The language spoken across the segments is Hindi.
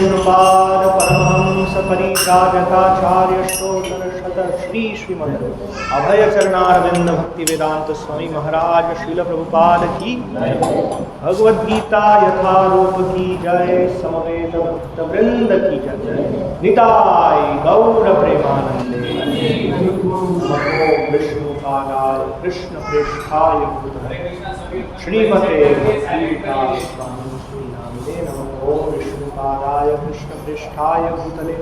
गौरपाद परमहंस परिव्राजकाचार्य स्तोत्र शत श्री श्रीमद अभय चरणारविंद भक्ति वेदांत स्वामी महाराज श्रील प्रभुपाद की भगवद गीता यथारूप की जय समवेत भक्त वृंद की जय निताय गौर प्रेमानंदे विष्णुपादाय कृष्ण प्रेष्ठाय भूतले श्रीमते भक्तिवेदांत स्वामी नमो विष्णुपादाय कृष्ण पृष्ठाय भूतले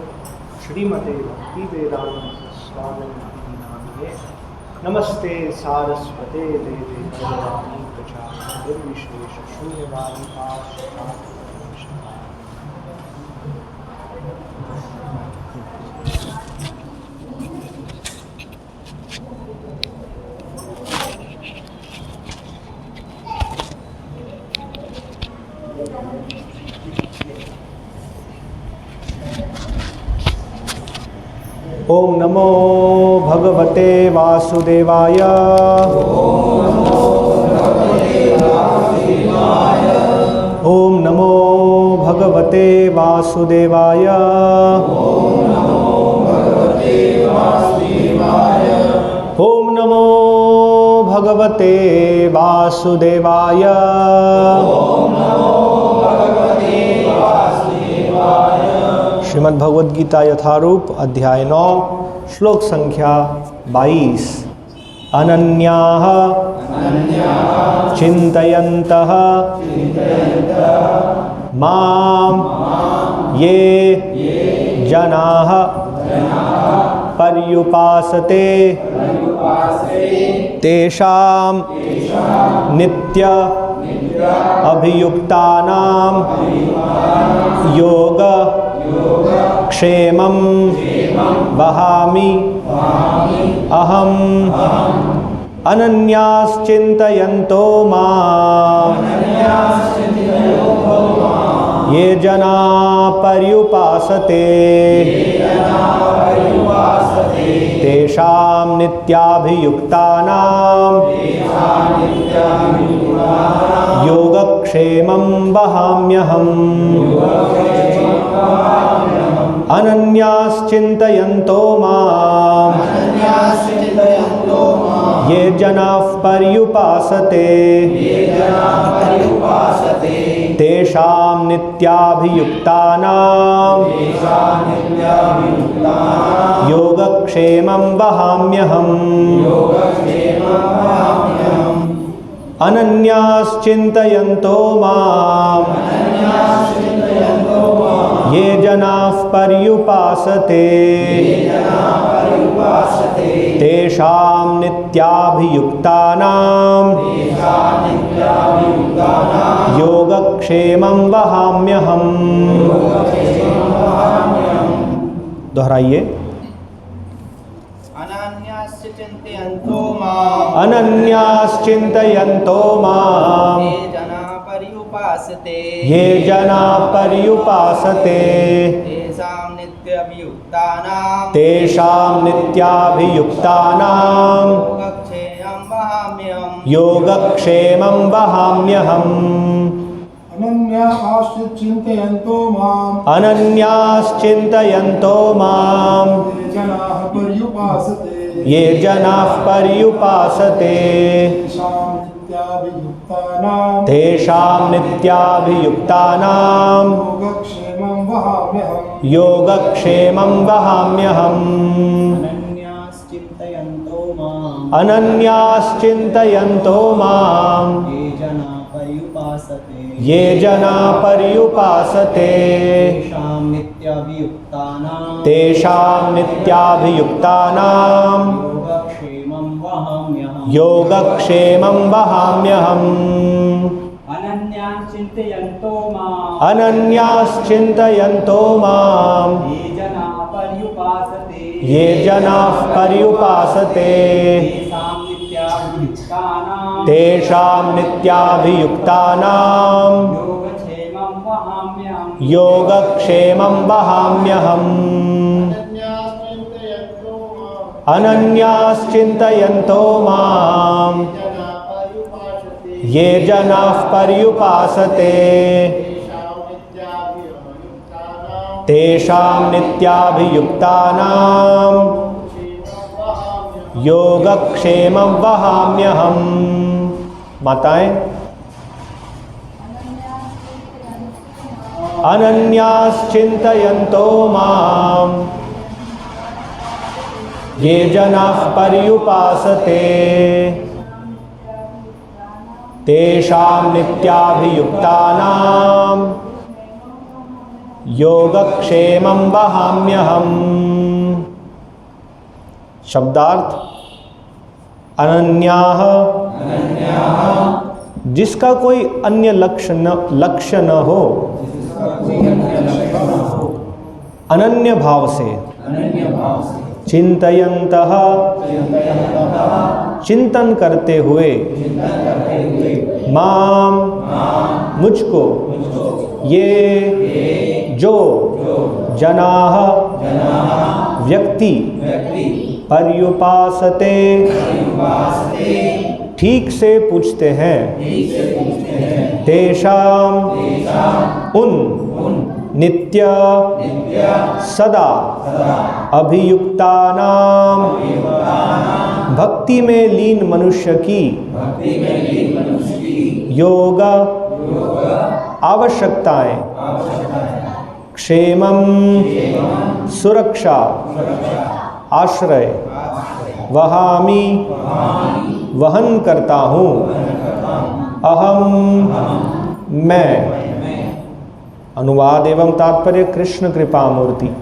श्रीमते भक्ति वेदांत स्वामी नामिने नमस्ते सारस्वते देवे गौरवाणी प्रचार विशेष शून्यवादी ओम नमो भगवते वासुदेवाय। ओम नमो भगवते वासुदेवाय। ओम नमो भगवते वासुदेवाय। श्रीमद् भगवद गीता यथारूप अध्याय 9 श्लोक संख्या 22। अनन्याः चिन्तयन्तः मां ये जनाः पर्युपासते तेषां नित्य अभियुक्तानां योग क्षेमं वहामि अहम् अनन्याश्चिन्तयन्तो मां ये जना पर्युपासते तेषां नित्याभियुक्तानां योगक्षेमं वहाम्यहम् अनन्याश्चिन्तयन्तो मां ये जनाः पर्युपासते तेषां नित्याभियुक्तानां योगक्षेमं वहाम्यहम् अनन्याश्चिन्तयन्तो मां ये जनाः पर्युपासते तेषां नित्याभियुक्तानां योगक्षेमं वहाम्यहम्। दोहराइए। अनन्याश्चिन्तयन्तो मां ये जना पर्युपासते तेषां नित्याभियुक्तानां योगक्षेमं वहाम्यहम्। अनन्याश्चिन्तयन्तो मां ये जनाः पर्युपासते तेषां नित्याभियुक्तानां योगक्षेमं वहाम्यहम्। अनन्याश्चिन्तयन्तो मां ये जना पर्युपासते तेषां नित्याभियुक्तानां योगक्षेमं वहाम्यहम्। अनन्याश्चिन्तयन्तो मां ये जनाः पर्युपासते तेषां नित्याभियुक्तानां योगक्षेमं वहाम्यहम्। अनन्याश्चिन्तयन्तो मां ये जनाः पर्युपासते तेषां नित्याभियुक्तानां योगक्षेमं वहाम्यहम्। माताएं, अनन्याश्चिन्तयन्तो मां ये जनाः पर्युपासते तेषां नित्याभियुक्तानां योगक्षेमं वहाम्यहम्। शब्दार्थ, अनन्याः, जिसका कोई अन्य लक्ष्य न हो, अनन्य भाव से, चिंतयन्तः, चिंतन करते हुए, माम, मुझको, ये जो जनाः, व्यक्ति, पर्युपासते, ठीक से पूछते हैं, तेषां, उन, नित्य, सदा, अभियुक्तानां, भक्ति में लीन मनुष्य की, योग, आवश्यकताएं, क्षेमं, सुरक्षा, आश्रय, वहामि, वहन करता हूँ, अहम, मैं। अनुवाद एवं तात्पर्य कृष्ण कृपा मूर्ति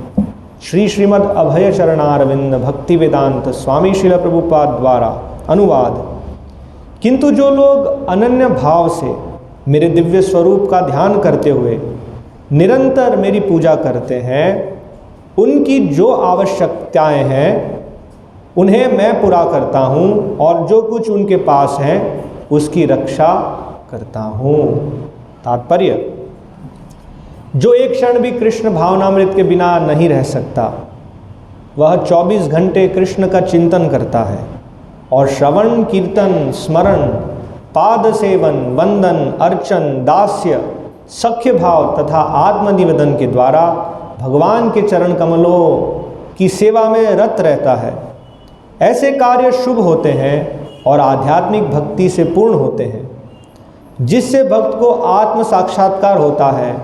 श्री श्रीमद् अभय चरणारविंद भक्ति वेदांत स्वामी श्रील प्रभुपाद द्वारा अनुवाद। किंतु जो लोग अनन्य भाव से मेरे दिव्य स्वरूप का ध्यान करते हुए निरंतर मेरी पूजा करते हैं, उनकी जो आवश्यकताएं हैं उन्हें मैं पूरा करता हूँ और जो कुछ उनके पास है उसकी रक्षा करता हूँ। तात्पर्य, जो एक क्षण भी कृष्ण भावनामृत के बिना नहीं रह सकता, वह 24 घंटे कृष्ण का चिंतन करता है और श्रवण, कीर्तन, स्मरण, पाद सेवन, वंदन, अर्चन, दास्य, सख्य भाव तथा आत्मनिवेदन के द्वारा भगवान के चरण कमलों की सेवा में रत रहता है। ऐसे कार्य शुभ होते हैं और आध्यात्मिक भक्ति से पूर्ण होते हैं, जिससे भक्त को आत्म साक्षात्कार होता है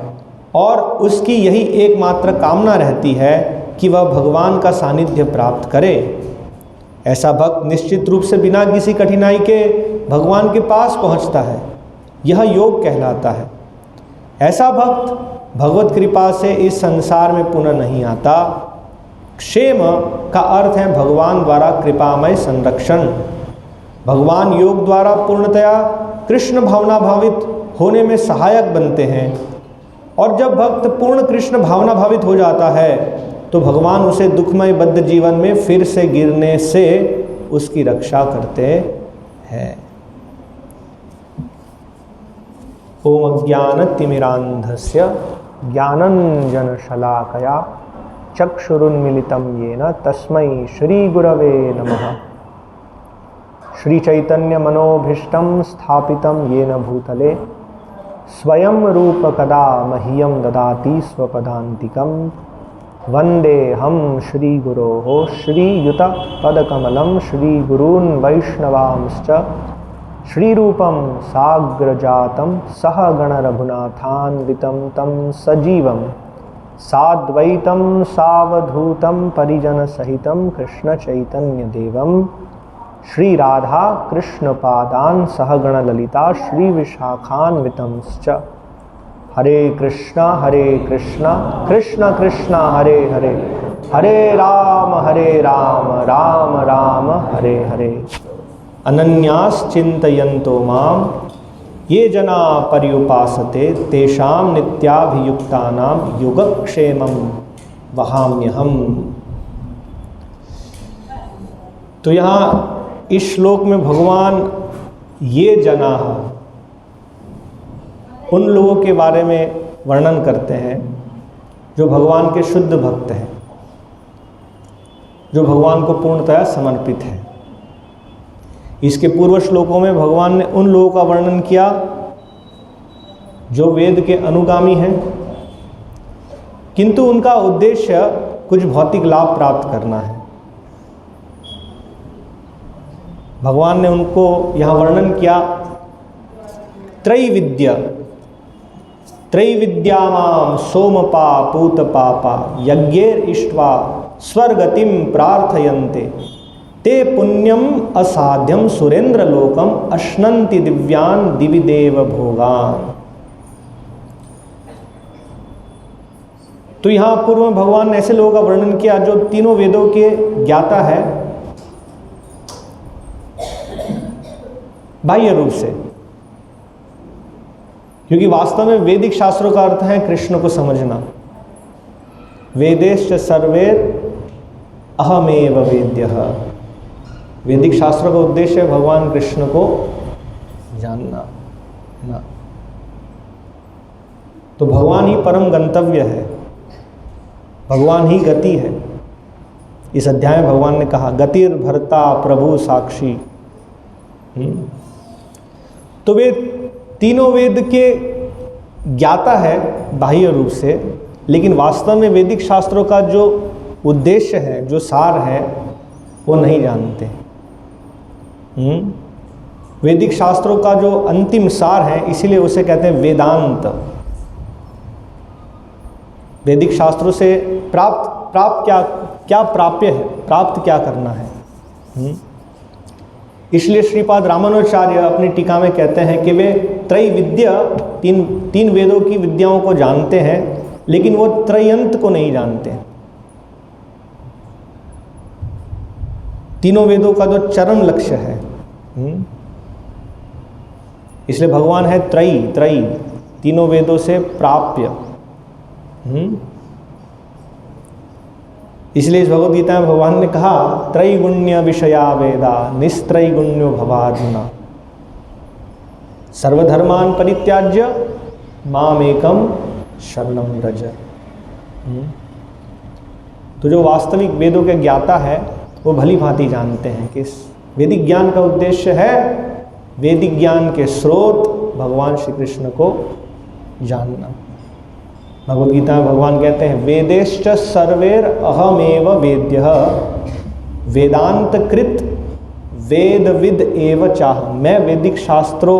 और उसकी यही एकमात्र कामना रहती है कि वह भगवान का सानिध्य प्राप्त करे। ऐसा भक्त निश्चित रूप से बिना किसी कठिनाई के भगवान के पास पहुंचता है। यह योग कहलाता है। ऐसा भक्त भगवत कृपा से इस संसार में पुनः नहीं आता। क्षेम का अर्थ है भगवान द्वारा कृपामय संरक्षण। भगवान योग द्वारा पूर्णतया कृष्ण भावना भावित होने में सहायक बनते हैं और जब भक्त पूर्ण कृष्ण भावना भावित हो जाता है तो भगवान उसे दुखमय बद्ध जीवन में फिर से गिरने से उसकी रक्षा करते हैं। ओम अज्ञानतिमिरान्धस्य ज्ञानञ्जनशलाकया चक्षुरुन्मीलितं येन तस्मै श्रीगुरवे नमः। श्रीचैतन्यमनोभीष्टं स्थापितं येन भूतले स्वयं रूप कदा मह्यं ददाति स्वपदान्तिकं। वन्देऽहं श्रीगुरोः श्रीयुतपदकमलं श्रीगुरून् वैष्णवांश्च श्रीरूपं साग्रजातं सहगणरघुनाथान्वितं तं सजीवं साद्वैतं सावधूतं परिजनसहितं कृष्णचैतन्यदेवं श्रीराधा कृष्णपादान् सहगणललिता श्रीविशाखान्वितंश्च। हरे कृष्णा कृष्ण कृष्ण हरे हरे, हरे राम राम राम हरे हरे। अनन्याश्चिन्तयन्तो मां ये जना पर्युपासते तेषां नित्याभियुक्तानां योगक्षेमं वहाम्यहम्। तो यहाँ इस श्लोक में भगवान ये जना उन लोगों के बारे में वर्णन करते हैं जो भगवान के शुद्ध भक्त हैं, जो भगवान को पूर्णतया समर्पित हैं। इसके पूर्व श्लोकों में भगवान ने उन लोगों का वर्णन किया जो वेद के अनुगामी हैं, किंतु उनका उद्देश्य कुछ भौतिक लाभ प्राप्त करना है। भगवान ने उनको यहाँ वर्णन किया त्रैविद्या त्रैविद्यामां सोमपा पूतपापा यज्ञेर इष्ट्वा स्वर्गतिम प्रार्थयन्ते ते पुण्यम असाध्यम सुरेंद्रलोकम अश्नन्ति दिव्यान दिविदेव भोगान। तो यहाँ पूर्व में भगवान ने ऐसे लोगों का वर्णन किया जो तीनों वेदों के ज्ञाता है बाह्य रूप से, क्योंकि वास्तव में वैदिक शास्त्रों का अर्थ है कृष्ण को समझना। वेदेश्च सर्वे अहमेव वेद्यः। वैदिक शास्त्रों का उद्देश्य है भगवान कृष्ण को जानना ना। तो भगवान ही परम गंतव्य है, भगवान ही गति है। इस अध्याय में भगवान ने कहा गतिर भर्ता प्रभु साक्षी। तो वे तीनों वेद के ज्ञाता है बाह्य रूप से, लेकिन वास्तव में वैदिक शास्त्रों का जो उद्देश्य है, जो सार है, वो नहीं जानते। वैदिक शास्त्रों का जो अंतिम सार है, इसीलिए उसे कहते हैं वेदांत। वैदिक शास्त्रों से प्राप्त क्या प्राप्य है, प्राप्त क्या करना है। इसलिए श्रीपाद रामानुजाचार्य अपनी टीका में कहते हैं कि वे त्रैविद्या तीन वेदों की विद्याओं को जानते हैं, लेकिन वो त्रयंत को नहीं जानते। तीनों वेदों का जो चरम लक्ष्य है, इसलिए भगवान है त्रयी तीनों वेदों से प्राप्य। इसलिए इस भगवद गीता में भगवान ने कहा त्रैगुण्य विषया वेदा निस्त्रैगुण्यो भवार्जुना सर्वधर्मान परित्याज्य मामेकम शरणं व्रज। तो जो वास्तविक वेदों के ज्ञाता है वो भली भांति जानते हैं कि वैदिक ज्ञान का उद्देश्य है वैदिक ज्ञान के स्रोत भगवान श्री कृष्ण को जानना। भगवद गीता में भगवान कहते हैं वेदेश्च सर्वेर अहमेव वेद्यः वेदांत कृत वेदविद एव चाह। मैं वैदिक शास्त्रों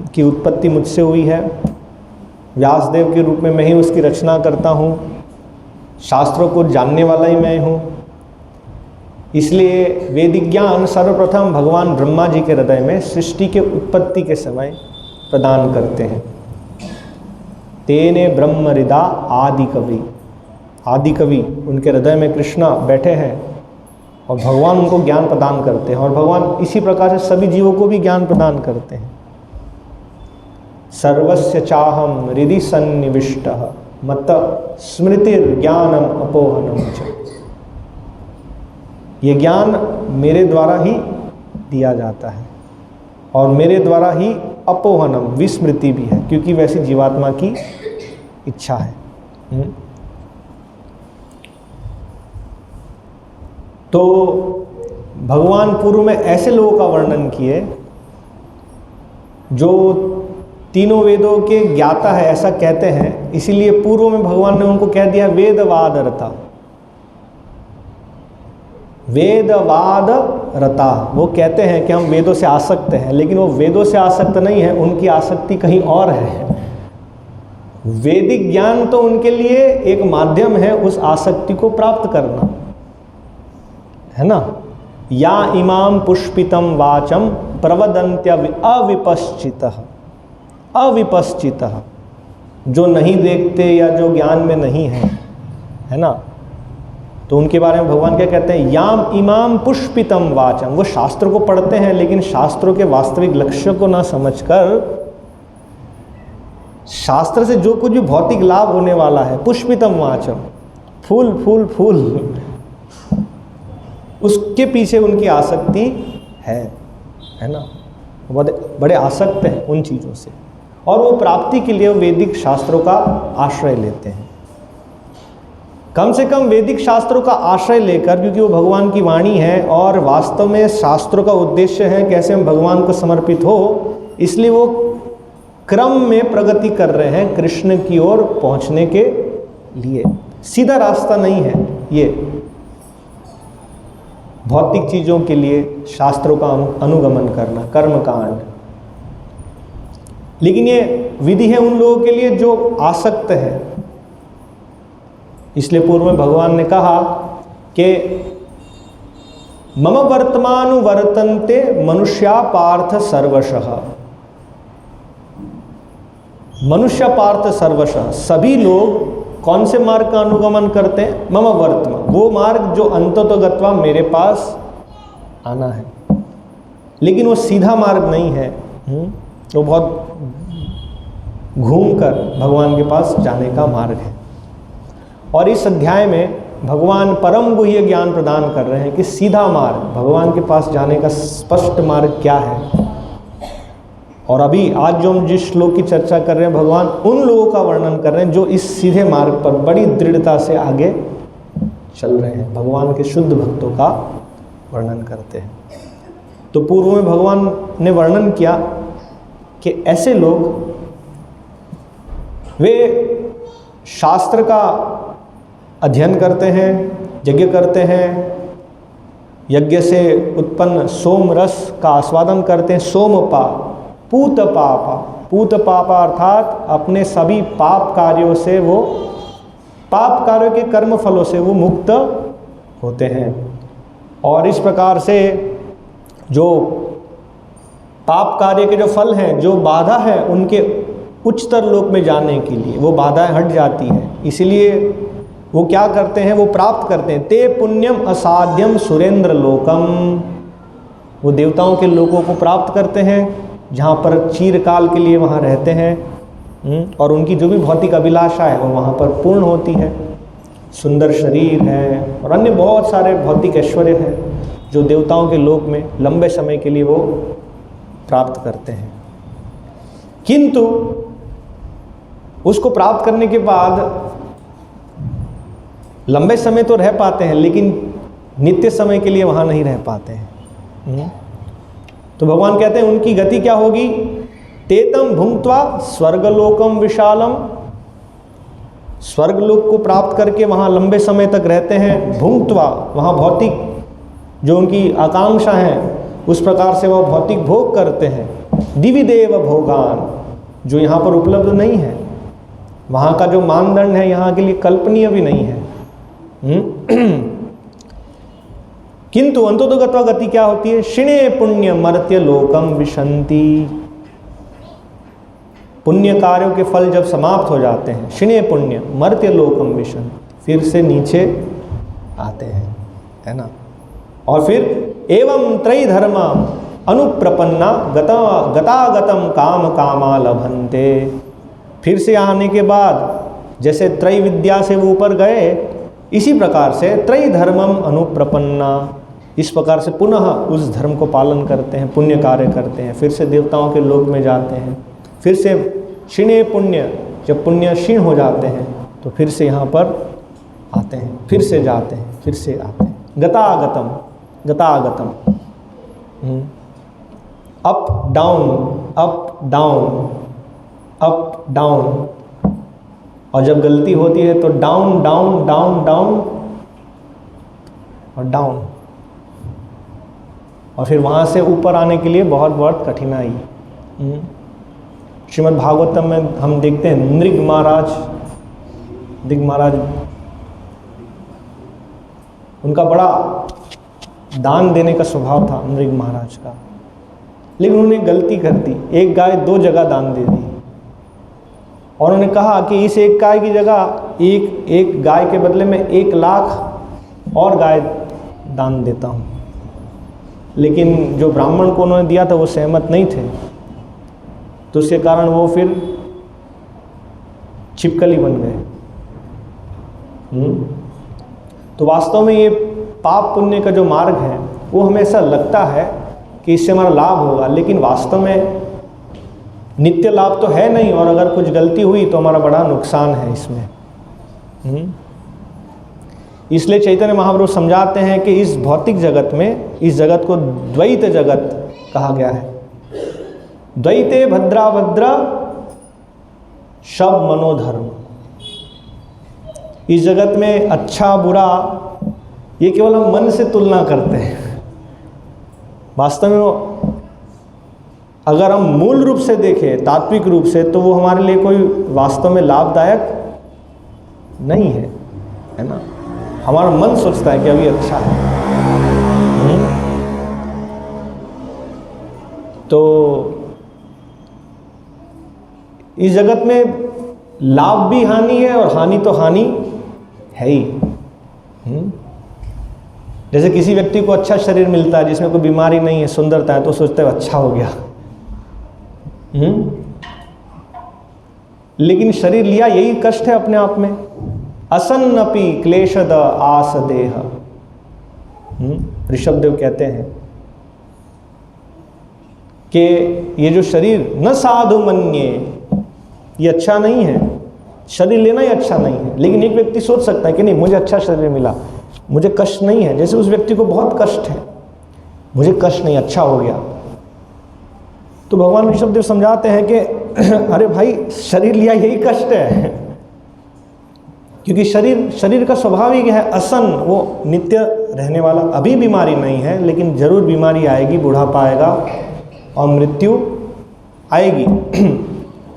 की उत्पत्ति मुझसे हुई है, व्यासदेव के रूप में मैं ही उसकी रचना करता हूँ, शास्त्रों को जानने वाला ही मैं हूँ। इसलिए वैदिक ज्ञान सर्वप्रथम भगवान ब्रह्मा जी के हृदय में सृष्टि के उत्पत्ति के समय प्रदान करते हैं। तेने ब्रह्म हृदा आदि कवि उनके हृदय में कृष्णा बैठे हैं और भगवान उनको ज्ञान प्रदान करते हैं, और भगवान इसी प्रकार से सभी जीवों को भी ज्ञान प्रदान करते हैं। सर्वस्य चाहम हृदि सन्निविष्टः मत स्मृतिर्ज्ञानम अपोहनम च। ये ज्ञान मेरे द्वारा ही दिया जाता है और मेरे द्वारा ही अपोहनम विस्मृति भी है, क्योंकि वैसी जीवात्मा की इच्छा है। तो भगवान पूर्व में ऐसे लोगों का वर्णन किए जो तीनों वेदों के ज्ञाता है ऐसा कहते हैं, इसीलिए पूर्व में भगवान ने उनको कह दिया वेदवाद रता। वो कहते हैं कि हम वेदों से आसक्त हैं, लेकिन वो वेदों से आसक्त नहीं है, उनकी आसक्ति कहीं और है। वैदिक ज्ञान तो उनके लिए एक माध्यम है उस आसक्ति को प्राप्त करना, है ना। या इमाम पुष्पितम वाचम प्रवदन्त्य अविपश्चितः, जो नहीं देखते या जो ज्ञान में नहीं है ना, तो उनके बारे में भगवान क्या कहते हैं, याम इमाम पुष्पितम वाचम। वो शास्त्र को पढ़ते हैं लेकिन शास्त्रों के वास्तविक लक्ष्य को ना समझकर शास्त्र से जो कुछ भी भौतिक लाभ होने वाला है, पुष्पितम वाचम, फूल उसके पीछे उनकी आसक्ति है ना। बड़े आसक्त हैं उन चीज़ों से, और वो प्राप्ति के लिए वैदिक शास्त्रों का आश्रय लेते हैं। कम से कम वैदिक शास्त्रों का आश्रय लेकर, क्योंकि वो भगवान की वाणी है और वास्तव में शास्त्रों का उद्देश्य है कैसे हम भगवान को समर्पित हो, इसलिए वो क्रम में प्रगति कर रहे हैं कृष्ण की ओर पहुंचने के लिए। सीधा रास्ता नहीं है ये। भौतिक चीजों के लिए शास्त्रों का अनुगमन करना, कर्मकांड, लेकिन ये विधि है उन लोगों के लिए जो आसक्त है। इसलिए पूर्व में भगवान ने कहा कि मम वर्तमानु वर्तन्ते मनुष्या पार्थ सर्वशः। मनुष्य पार्थ सर्वशः, सभी लोग कौन से मार्ग का अनुगमन करते हैं? मम वर्तमान, वो मार्ग जो अंततोगत्वा मेरे पास आना है। लेकिन वो सीधा मार्ग नहीं है, वो बहुत घूमकर भगवान के पास जाने का मार्ग है। और इस अध्याय में भगवान परम गुह्य ज्ञान प्रदान कर रहे हैं कि सीधा मार्ग, भगवान के पास जाने का स्पष्ट मार्ग क्या है। और अभी आज जो हम जिस श्लोक की चर्चा कर रहे हैं, भगवान उन लोगों का वर्णन कर रहे हैं जो इस सीधे मार्ग पर बड़ी दृढ़ता से आगे चल रहे हैं, भगवान के शुद्ध भक्तों का वर्णन करते हैं। तो पूर्व में भगवान ने वर्णन किया कि ऐसे लोग, वे शास्त्र का अध्ययन करते हैं, यज्ञ करते हैं, यज्ञ से उत्पन्न सोम रस का आस्वादन करते हैं। सोमपा पूत पापा, पूत पापा अर्थात अपने सभी पाप कार्यों से, वो पाप कार्यों के कर्म फलों से वो मुक्त होते हैं। और इस प्रकार से जो पाप कार्य के जो फल हैं, जो बाधा है उनके उच्चतर लोक में जाने के लिए, वो बाधाएं हट जाती हैं। इसलिए वो क्या करते हैं? वो प्राप्त करते हैं। ते पुण्यम असाध्यम सुरेंद्र लोकम, वो देवताओं के लोकों को प्राप्त करते हैं जहाँ पर चिरकाल के लिए वहाँ रहते हैं और उनकी जो भी भौतिक अभिलाषा है वो वहाँ पर पूर्ण होती है। सुंदर शरीर है और अन्य बहुत सारे भौतिक ऐश्वर्य हैं जो देवताओं के लोक में लंबे समय के लिए वो प्राप्त करते हैं। किंतु उसको प्राप्त करने के बाद लंबे समय तो रह पाते हैं, लेकिन नित्य समय के लिए वहाँ नहीं रह पाते हैं। तो भगवान कहते हैं उनकी गति क्या होगी? तेतम भुंक्त्वा स्वर्गलोकम विशालम, स्वर्गलोक को प्राप्त करके वहाँ लंबे समय तक रहते हैं। भुंक्त्वा, वहाँ भौतिक जो उनकी आकांक्षा है उस प्रकार से वह भौतिक भोग करते हैं। दिविदेव भोगान, जो यहाँ पर उपलब्ध नहीं है, वहाँ का जो मानदंड है यहाँ के लिए कल्पनीय भी नहीं है। किंतु अंततोगत्वा गति क्या होती है? क्षिणे पुण्य मर्त्य लोकम विशंति, पुण्य कार्यों के फल जब समाप्त हो जाते हैं, क्षिणे पुण्य मर्त्य लोकम विशंति, फिर से नीचे आते हैं, है ना। और फिर एवं त्रय धर्म अनुप्रपन्ना गतागतम काम कामा लभन्ते, फिर से आने के बाद जैसे त्रय विद्या से वो ऊपर गए, इसी प्रकार से त्रय धर्मम अनुप्रपन्ना, इस प्रकार से पुनः उस धर्म को पालन करते हैं, पुण्य कार्य करते हैं, फिर से देवताओं के लोक में जाते हैं। फिर से क्षीणे पुण्य, जब पुण्य क्षीण हो जाते हैं तो फिर से यहाँ पर आते हैं, फिर से जाते हैं, फिर से आते हैं। गतागतम, गतागतम, up down, up down, up down. और जब गलती होती है तो डाउन डाउन डाउन डाउन और डाउन, और फिर वहाँ से ऊपर आने के लिए बहुत बहुत कठिनाई। श्रीमद् भागवतम में हम देखते हैं नृग महाराज, दिग महाराज, उनका बड़ा दान देने का स्वभाव था नृग महाराज का, लेकिन उन्होंने गलती कर दी, एक गाय 2 जगह दान दे दी। और उन्होंने कहा कि इस एक गाय की जगह एक गाय के बदले में 1 लाख और गाय दान देता हूँ। लेकिन जो ब्राह्मण को उन्होंने दिया था वो सहमत नहीं थे, तो उसके कारण वो फिर छिपकली बन गए। तो वास्तव में ये पाप पुण्य का जो मार्ग है वो हमें ऐसा लगता है कि इससे हमारा लाभ होगा, लेकिन वास्तव में नित्य लाभ तो है नहीं, और अगर कुछ गलती हुई तो हमारा बड़ा नुकसान है इसमें। इसलिए चैतन्य महाप्रभु समझाते हैं कि इस भौतिक जगत में, इस जगत को द्वैत जगत कहा गया है। द्वैते भद्रा भद्रा सब मनोधर्म। इस जगत में अच्छा बुरा ये केवल हम मन से तुलना करते हैं। वास्तव में अगर हम मूल रूप से देखें, तात्विक रूप से, तो वो हमारे लिए कोई वास्तव में लाभदायक नहीं है ना। हमारा मन सोचता है कि अभी अच्छा है। तो इस जगत में लाभ भी हानि है और हानि तो हानि है ही। जैसे किसी व्यक्ति को अच्छा शरीर मिलता है जिसमें कोई बीमारी नहीं है, सुंदरता है, तो सोचते हैं अच्छा हो गया। लेकिन शरीर लिया यही कष्ट है अपने आप में। असन्नपि क्लेशद आस देह। ऋषभदेव कहते हैं कि ये जो शरीर न साधु मन्ये, ये अच्छा नहीं है, शरीर लेना ही अच्छा नहीं है। लेकिन एक व्यक्ति सोच सकता है कि नहीं, मुझे अच्छा शरीर मिला, मुझे कष्ट नहीं है। जैसे उस व्यक्ति को बहुत कष्ट है, मुझे कष्ट नहीं, अच्छा हो गया। तो भगवान ऋषभदेव समझाते हैं कि अरे भाई, शरीर लिया यही कष्ट है। क्योंकि शरीर का स्वभाव ही है असन, वो नित्य रहने वाला। अभी बीमारी नहीं है, लेकिन जरूर बीमारी आएगी, बुढ़ापा आएगा और मृत्यु आएगी।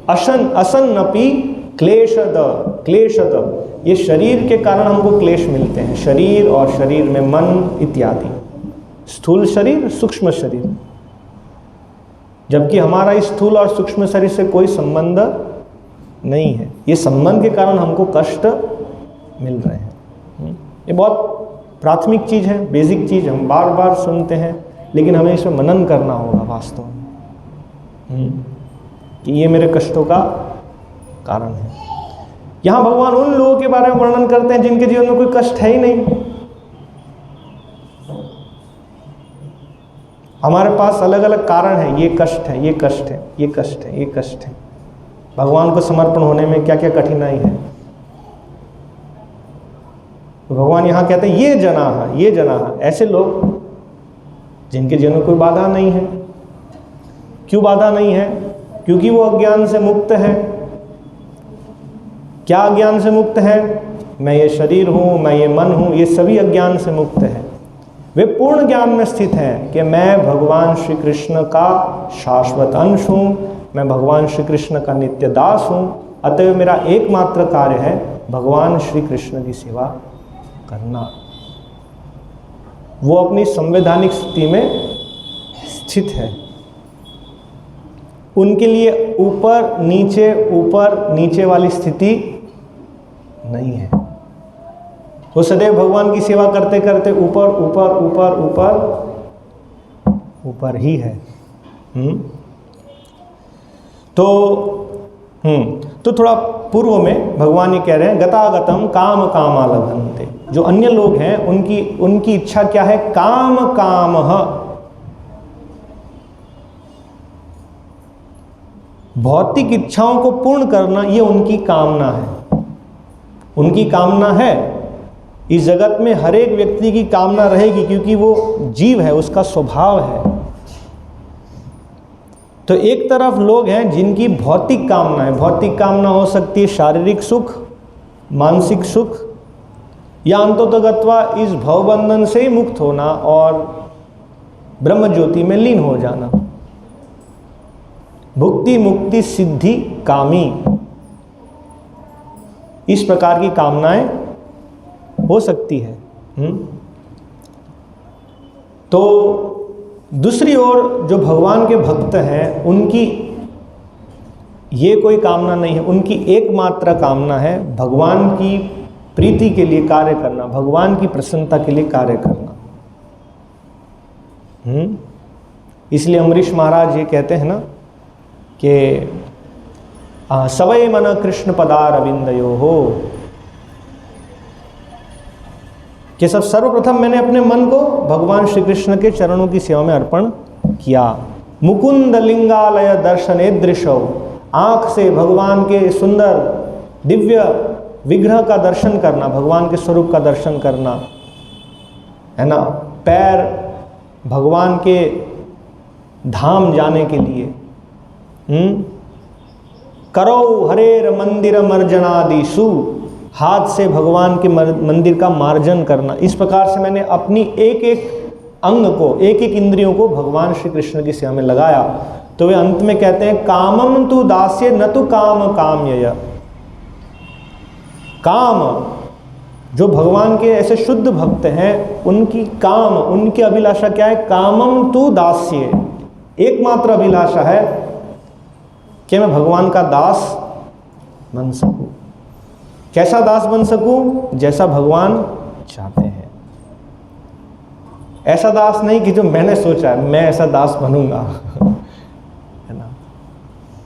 असन्नपि क्लेशद, ये शरीर के कारण हमको क्लेश मिलते हैं। शरीर और शरीर में मन इत्यादि, स्थूल शरीर, सूक्ष्म शरीर। जबकि हमारा स्थूल और सूक्ष्म शरीर से कोई संबंध नहीं है। ये संबंध के कारण हमको कष्ट मिल रहे हैं। ये बहुत प्राथमिक चीज़ है, बेसिक चीज़, हम बार बार सुनते हैं, लेकिन हमें इसमें मनन करना होगा वास्तव में कि ये मेरे कष्टों का कारण है। यहाँ भगवान उन लोगों के बारे में वर्णन करते हैं जिनके जीवन में कोई कष्ट है ही नहीं। हमारे पास अलग अलग कारण है, ये कष्ट है, ये कष्ट है, ये कष्ट है, ये कष्ट है। भगवान को समर्पण होने में क्या क्या कठिनाई है। तो भगवान यहाँ कहते हैं ये जना, ऐसे लोग जिनके जीवन में कोई बाधा नहीं है। क्यों बाधा नहीं है? क्योंकि वो अज्ञान से मुक्त है। क्या अज्ञान से मुक्त है? मैं ये शरीर हूँ, मैं ये मन हूँ, ये सभी अज्ञान से मुक्त है। वे पूर्ण ज्ञान में स्थित हैं कि मैं भगवान श्री कृष्ण का शाश्वत अंश हूँ, मैं भगवान श्री कृष्ण का नित्य दास हूँ। अतएव मेरा एकमात्र कार्य है भगवान श्री कृष्ण की सेवा करना। वो अपनी संवैधानिक स्थिति में स्थित है। उनके लिए ऊपर नीचे वाली स्थिति नहीं है। वो सदैव भगवान की सेवा करते करते ऊपर ही है। तो थोड़ा पूर्व में भगवान ये कह रहे हैं गतागतम काम कामा लभन्ते। जो अन्य लोग हैं उनकी इच्छा क्या है? कामः, भौतिक इच्छाओं को पूर्ण करना, ये उनकी कामना है। उनकी कामना है। इस जगत में हर एक व्यक्ति की कामना रहेगी, क्योंकि वो जीव है, उसका स्वभाव है। तो एक तरफ लोग हैं जिनकी भौतिक कामना है। भौतिक कामना हो सकती है शारीरिक सुख, मानसिक सुख, या अंततोगत्वा इस भवबंधन से ही मुक्त होना और ब्रह्म ज्योति में लीन हो जाना। भुक्ति मुक्ति सिद्धि कामी, इस प्रकार की कामनाएं हो सकती है। तो दूसरी ओर जो भगवान के भक्त हैं उनकी ये कोई कामना नहीं है। उनकी एकमात्र कामना है भगवान की प्रीति के लिए कार्य करना, भगवान की प्रसन्नता के लिए कार्य करना। इसलिए अमरीश महाराज ये कहते हैं ना कि सवै मन कृष्ण पदारविंदयो हो, कि सब सर्वप्रथम मैंने अपने मन को भगवान श्री कृष्ण के चरणों की सेवा में अर्पण किया। मुकुंद लिंगालय दर्शनेदृशौ, आँख से भगवान के सुंदर दिव्य विग्रह का दर्शन करना, भगवान के स्वरूप का दर्शन करना, है ना। पैर भगवान के धाम जाने के लिए, करौ हरेर मंदिर मर्जनादिषु, हाथ से भगवान के मंदिर का मार्जन करना। इस प्रकार से मैंने अपनी एक एक अंग को, एक एक इंद्रियों को भगवान श्री कृष्ण की सेवा में लगाया। तो वे अंत में कहते हैं कामम तु दास्य न तु काम काम्यय। काम, जो भगवान के ऐसे शुद्ध भक्त हैं उनकी काम, उनकी अभिलाषा क्या है? कामम तु दास्य, एकमात्र अभिलाषा है कि मैं भगवान का दास बन सकूं। कैसा दास बन सकूं? जैसा भगवान चाहते हैं। ऐसा दास नहीं कि जो मैंने सोचा है मैं ऐसा दास बनूंगा है ना,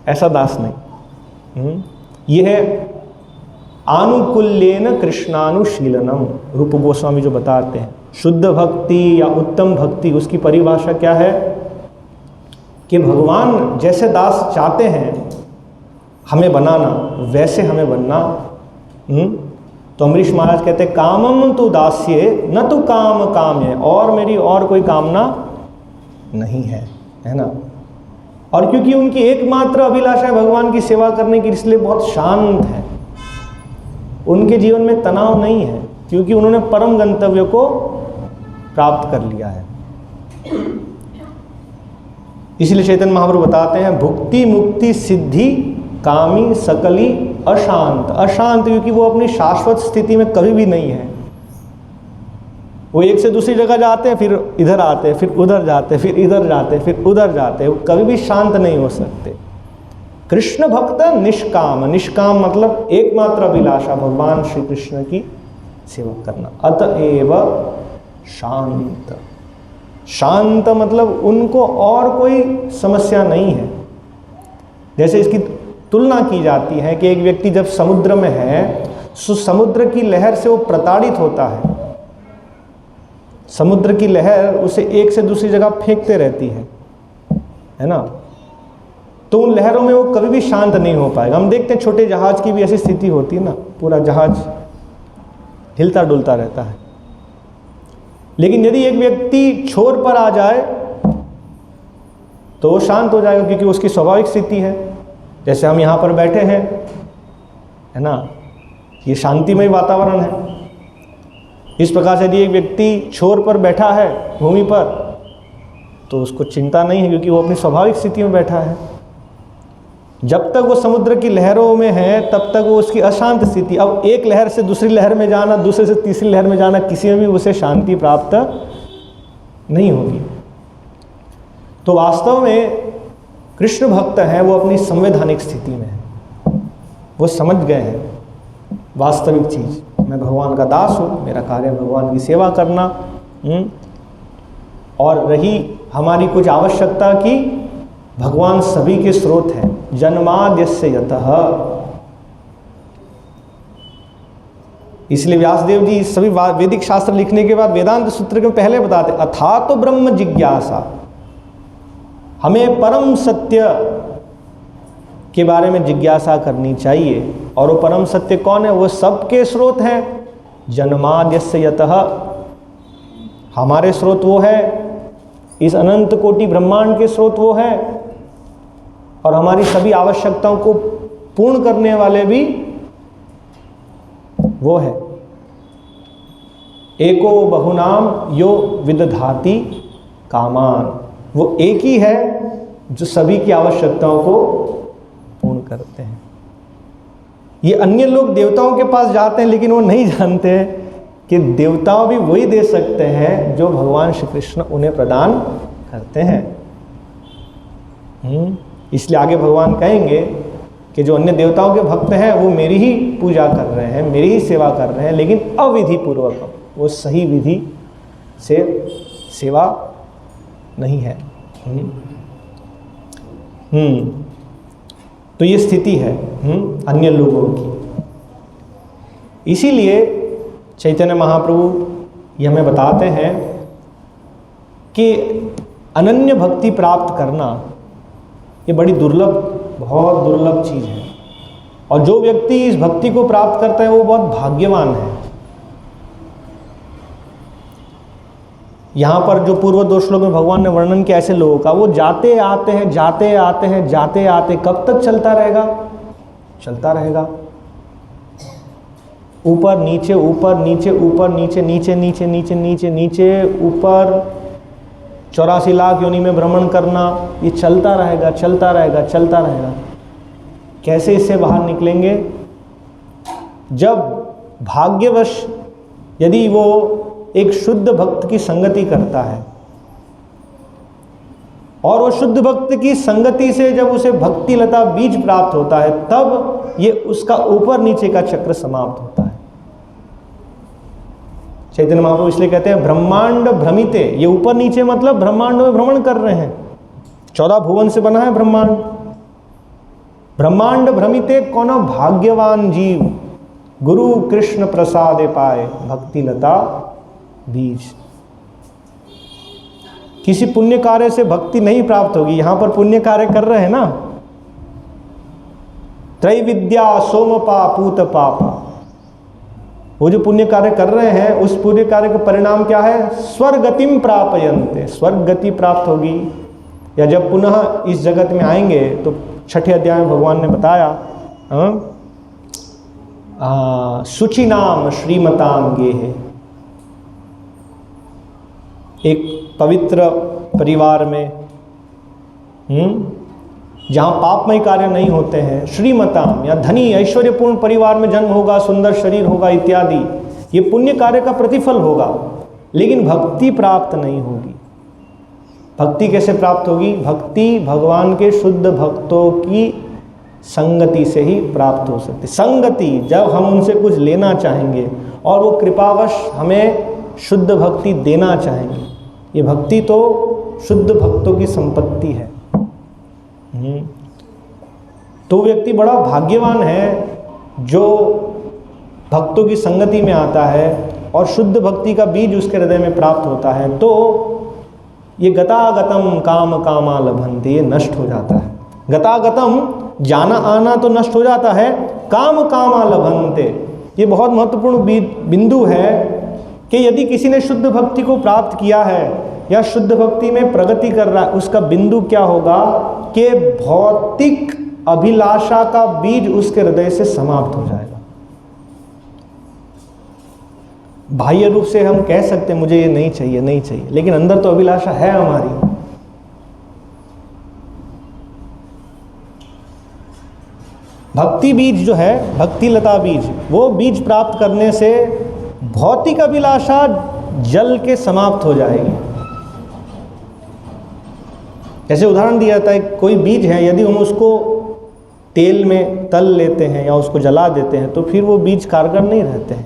ऐसा दास नहीं। यह है आनुकूल्येन कृष्णानुशीलनम। रूप गोस्वामी जो बताते हैं शुद्ध भक्ति या उत्तम भक्ति, उसकी परिभाषा क्या है कि भगवान जैसे दास चाहते हैं हमें बनाना, वैसे हमें बनना। तो अमरीश महाराज कहते हैं कामम तु दास्ये न तो काम काम्य, और मेरी और कोई कामना नहीं है ना। और क्योंकि उनकी एकमात्र अभिलाषा है भगवान की सेवा करने की, इसलिए बहुत शांत है। उनके जीवन में तनाव नहीं है, क्योंकि उन्होंने परम गंतव्य को प्राप्त कर लिया है। इसलिए चैतन्य महाप्रभु बताते हैं भुक्ति मुक्ति सिद्धि कामी सकली अशांत। अशांत क्योंकि वो अपनी शाश्वत स्थिति में कभी भी नहीं है। वो एक से दूसरी जगह जाते हैं, फिर इधर आते हैं, फिर उधर जाते हैं, फिर इधर जाते हैं, फिर उधर जाते हैं। वो कभी भी शांत नहीं हो सकते। कृष्ण भक्त निष्काम, निष्काम मतलब एकमात्र अभिलाषा भगवान श्री कृष्ण की सेवा करना। अतएव शांत, शांत मतलब उनको और कोई समस्या नहीं है। जैसे इसकी तुलना की जाती है कि एक व्यक्ति जब समुद्र में है तो समुद्र की लहर से वो प्रताड़ित होता है। समुद्र की लहर उसे एक से दूसरी जगह फेंकते रहती है ना। तो उन लहरों में वो कभी भी शांत नहीं हो पाएगा। हम देखते हैं छोटे जहाज की भी ऐसी स्थिति होती है ना, पूरा जहाज हिलता डुलता रहता है। लेकिन यदि एक व्यक्ति छोर पर आ जाए तो वो शांत हो जाएगा, क्योंकि उसकी स्वाभाविक स्थिति है। जैसे हम यहाँ पर बैठे हैं है ना, ये शांतिमय वातावरण है। इस प्रकार से यदि एक व्यक्ति छोर पर बैठा है भूमि पर तो उसको चिंता नहीं है, क्योंकि वो अपनी स्वाभाविक स्थिति में बैठा है। जब तक वो समुद्र की लहरों में है तब तक वो उसकी अशांत स्थिति। अब एक लहर से दूसरी लहर में जाना, दूसरे से तीसरी लहर में जाना, किसी में भी उसे शांति प्राप्त नहीं होगी। तो वास्तव में कृष्ण भक्त हैं वो अपनी संवैधानिक स्थिति में है। वो समझ गए हैं वास्तविक चीज़, मैं भगवान का दास हूँ, मेरा कार्य भगवान की सेवा करना। और रही हमारी कुछ आवश्यकता की, भगवान सभी के स्रोत हैं। जन्माद्यस्य यतः, इसलिए व्यासदेव जी सभी वैदिक शास्त्र लिखने के बाद वेदांत सूत्र के पहले बताते अथा तो ब्रह्म जिज्ञासा, हमें परम सत्य के बारे में जिज्ञासा करनी चाहिए। और वो परम सत्य कौन है? वो सबके स्रोत हैं। जन्माद्यस्य यतः, हमारे स्रोत वो है, इस अनंत कोटि ब्रह्मांड के स्रोत वो है, और हमारी सभी आवश्यकताओं को पूर्ण करने वाले भी वो है। एको बहुनाम यो विदधाति कामान, वो एक ही है जो सभी की आवश्यकताओं को पूर्ण करते हैं। ये अन्य लोग देवताओं के पास जाते हैं, लेकिन वो नहीं जानते कि देवताओं भी वही दे सकते हैं जो भगवान श्री कृष्ण उन्हें प्रदान करते हैं। इसलिए आगे भगवान कहेंगे कि जो अन्य देवताओं के भक्त हैं वो मेरी ही पूजा कर रहे हैं, मेरी ही सेवा कर रहे हैं, लेकिन अविधि पूर्वक, वो सही विधि से सेवा नहीं है। तो ये स्थिति है अन्य लोगों की। इसीलिए चैतन्य महाप्रभु ये हमें बताते हैं कि अनन्य भक्ति प्राप्त करना ये बड़ी दुर्लभ, बहुत दुर्लभ चीज़ है। और जो व्यक्ति इस भक्ति को प्राप्त करता है वो बहुत भाग्यवान है। यहाँ पर जो पूर्व दो श्लोक में भगवान ने वर्णन किया ऐसे लोगों का, वो जाते आते हैं, जाते आते हैं, जाते आते, कब तक चलता रहेगा? चलता रहेगा। ऊपर नीचे ऊपर नीचे ऊपर नीचे नीचे नीचे नीचे नीचे नीचे ऊपर 84 लाख योनि में भ्रमण करना, ये चलता रहेगा चलता रहेगा चलता रहेगा। कैसे इससे बाहर निकलेंगे? जब भाग्यवश यदि वो एक शुद्ध भक्त की संगति करता है और वो शुद्ध भक्त की संगति से जब उसे भक्ति लता बीज प्राप्त होता है, तब ये उसका ऊपर नीचे का चक्र समाप्त होता है। चैतन्य महाप्रभु इसलिए कहते हैं ब्रह्मांड भ्रमिते, ये ऊपर नीचे मतलब ब्रह्मांड में भ्रमण कर रहे हैं। 14 भुवन से बना है ब्रह्मांड। ब्रह्मांड भ्रमिते कोनो भाग्यवान जीव, गुरु कृष्ण प्रसादे पाए भक्ति लता बीज। किसी पुण्य कार्य से भक्ति नहीं प्राप्त होगी। यहां पर पुण्य कार्य कर रहे हैं ना, त्रैविद्या सोमपा पूत पापा, वो जो पुण्य कार्य कर रहे हैं उस पुण्य कार्य का परिणाम क्या है? स्वर्गतिम प्रापयन्ते, स्वर्ग गति प्राप्त होगी। या जब पुनः इस जगत में आएंगे तो 6ठे अध्याय में भगवान ने बताया शुचिनाम श्रीमताम गेहे, एक पवित्र परिवार में जहाँ पापमय कार्य नहीं होते हैं, श्रीमताम या धनी ऐश्वर्यपूर्ण परिवार में जन्म होगा, सुंदर शरीर होगा इत्यादि, ये पुण्य कार्य का प्रतिफल होगा, लेकिन भक्ति प्राप्त नहीं होगी। भक्ति कैसे प्राप्त होगी? भक्ति भगवान के शुद्ध भक्तों की संगति से ही प्राप्त हो सकती। संगति, जब हम उनसे कुछ लेना चाहेंगे और वो कृपावश हमें शुद्ध भक्ति देना चाहेंगे, ये भक्ति तो शुद्ध भक्तों की संपत्ति है। तो व्यक्ति बड़ा भाग्यवान है जो भक्तों की संगति में आता है और शुद्ध भक्ति का बीज उसके हृदय में प्राप्त होता है। तो ये गतागतम काम कामा लभन्ते, ये नष्ट हो जाता है। गतागतम, जाना आना तो नष्ट हो जाता है, काम कामा लभन्ते, ये बहुत महत्वपूर्ण बिंदु है कि यदि किसी ने शुद्ध भक्ति को प्राप्त किया है या शुद्ध भक्ति में प्रगति कर रहा है, उसका बिंदु क्या होगा कि भौतिक अभिलाषा का बीज उसके हृदय से समाप्त हो जाएगा। बाह्य रूप से हम कह सकते हैं मुझे ये नहीं चाहिए नहीं चाहिए, लेकिन अंदर तो अभिलाषा है हमारी। भक्ति बीज जो है, भक्ति लता बीज, वो बीज प्राप्त करने से भौतिक अभिलाषा जल के समाप्त हो जाएगी। जैसे उदाहरण दिया जाता है, कोई बीज है, यदि हम उसको तेल में तल लेते हैं या उसको जला देते हैं तो फिर वो बीज कारगर नहीं रहते हैं।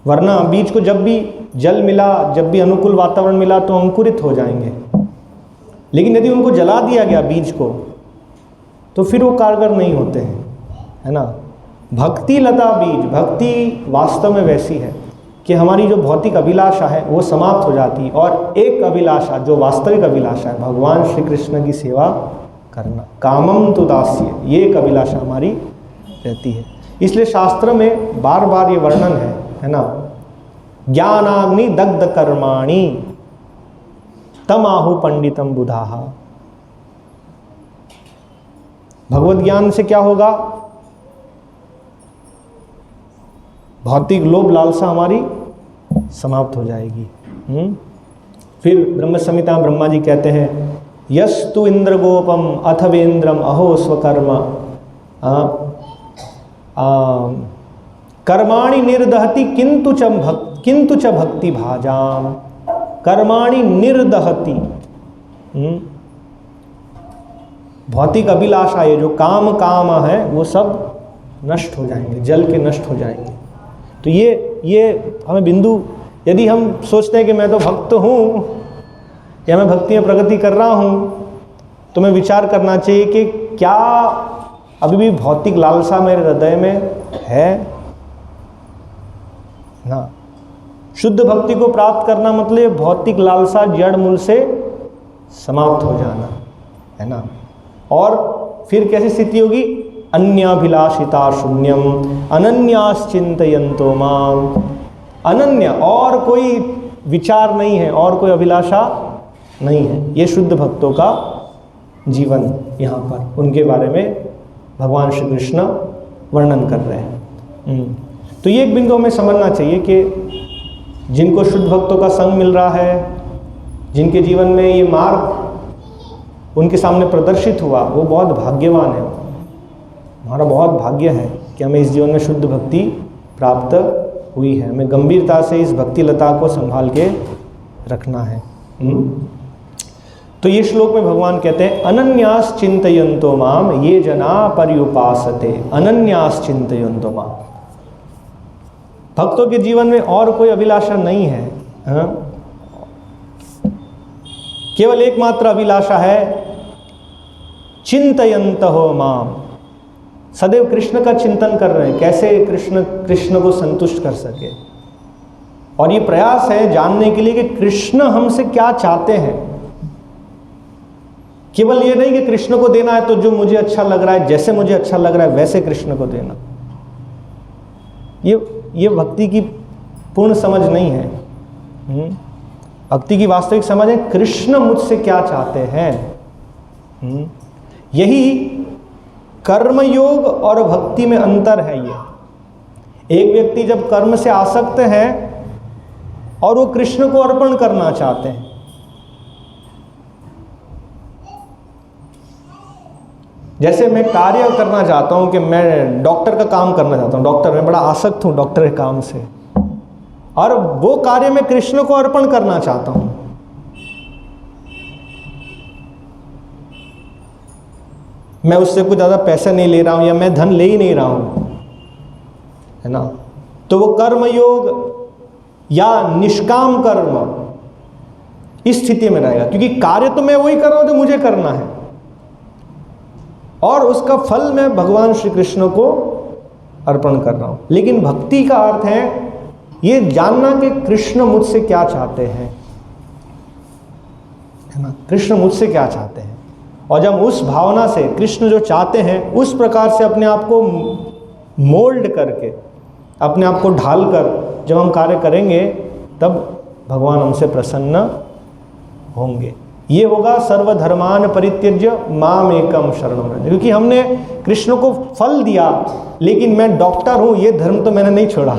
वरना बीज को जब भी जल मिला, जब भी अनुकूल वातावरण मिला तो अंकुरित हो जाएंगे, लेकिन यदि उनको जला दिया गया बीज को तो फिर वो कारगर नहीं होते हैं, है ना। भक्ति लता बीज, भक्ति वास्तव में वैसी है कि हमारी जो भौतिक अभिलाषा है वो समाप्त हो जाती है और एक अभिलाषा जो वास्तविक अभिलाषा है, भगवान श्री कृष्ण की सेवा करना, कामम तु दास्य, ये एक अभिलाषा हमारी रहती है। इसलिए शास्त्र में बार बार ये वर्णन है ना, ज्ञानाग्नि दग्ध कर्माणि तमाहु पंडितम बुधाहा। भगवत ज्ञान से क्या होगा? भौतिक लोभ लालसा हमारी समाप्त हो जाएगी। फिर ब्रह्म संहिता ब्रह्मा जी कहते हैं, यस्तु इंद्रगोपम अथवेन्द्रम अहो स्वकर्म कर्माणि निर्दहति किंतु च भक्ति भाजाम। कर्माणि निर्दहति, भौतिक अभिलाषा, ये जो काम है वो सब नष्ट हो जाएंगे, जल के नष्ट हो जाएंगे। तो ये हमें बिंदु, यदि हम सोचते हैं कि मैं तो भक्त हूँ या मैं भक्ति में प्रगति कर रहा हूँ, तो मैं विचार करना चाहिए कि क्या अभी भी भौतिक लालसा मेरे हृदय में है ना। शुद्ध भक्ति को प्राप्त करना मतलब भौतिक लालसा जड़ मूल से समाप्त हो जाना, है ना। और फिर कैसी स्थिति होगी? अन्याभिलाषिता शून्यम अनन्याश्चिंतयन्तो माम। अनन्य, और कोई विचार नहीं है, और कोई अभिलाषा नहीं है। ये शुद्ध भक्तों का जीवन यहाँ पर उनके बारे में भगवान श्री कृष्ण वर्णन कर रहे हैं। तो ये एक बिंदु हमें समझना चाहिए कि जिनको शुद्ध भक्तों का संग मिल रहा है, जिनके जीवन में ये मार्ग उनके सामने प्रदर्शित हुआ, वो बहुत भाग्यवान है। हमारा बहुत भाग्य है कि हमें इस जीवन में शुद्ध भक्ति प्राप्त हुई है। हमें गंभीरता से इस भक्ति लता को संभाल के रखना है। तो ये श्लोक में भगवान कहते हैं अनन्यास चिंतयन्तो माम ये जना पर्युपासते। अनन्यास चिंतयन्तो माम, भक्तों के जीवन में और कोई अभिलाषा नहीं है। केवल एकमात्र अभिलाषा है चिंतयन्तहो माम, सदैव कृष्ण का चिंतन कर रहे हैं, कैसे कृष्ण को संतुष्ट कर सके। और ये प्रयास है जानने के लिए कि कृष्ण हमसे क्या चाहते हैं। केवल ये नहीं कि कृष्ण को देना है तो जो मुझे अच्छा लग रहा है, जैसे मुझे अच्छा लग रहा है वैसे कृष्ण को देना। ये भक्ति की पूर्ण समझ नहीं है। भक्ति की वास्तविक समझ है कृष्ण मुझसे क्या चाहते हैं। यही कर्मयोग और भक्ति में अंतर है। ये एक व्यक्ति जब कर्म से आसक्त है और वो कृष्ण को अर्पण करना चाहते हैं, जैसे मैं कार्य करना चाहता हूं कि मैं डॉक्टर का काम करना चाहता हूं, डॉक्टर मैं बड़ा आसक्त हूं डॉक्टर के काम से, और वो कार्य मैं कृष्ण को अर्पण करना चाहता हूं। मैं उससे कुछ ज़्यादा पैसा नहीं ले रहा हूं या मैं धन ले ही नहीं रहा हूं, है ना। तो वो कर्मयोग या निष्काम कर्म इस स्थिति में रहेगा, क्योंकि कार्य तो मैं वही कर रहा हूं जो मुझे करना है, और उसका फल मैं भगवान श्री कृष्ण को अर्पण कर रहा हूं। लेकिन भक्ति का अर्थ है ये जानना कि कृष्ण मुझसे क्या चाहते हैं, है ना। कृष्ण मुझसे क्या चाहते हैं, और जब उस भावना से कृष्ण जो चाहते हैं उस प्रकार से अपने आप को मोल्ड करके, अपने आप को ढालकर जब हम कार्य करेंगे, तब भगवान हमसे प्रसन्न होंगे। ये होगा सर्वधर्मान परित्यज्य माम एकम शरणं व्रज। क्योंकि हमने कृष्ण को फल दिया, लेकिन मैं डॉक्टर हूं ये धर्म तो मैंने नहीं छोड़ा।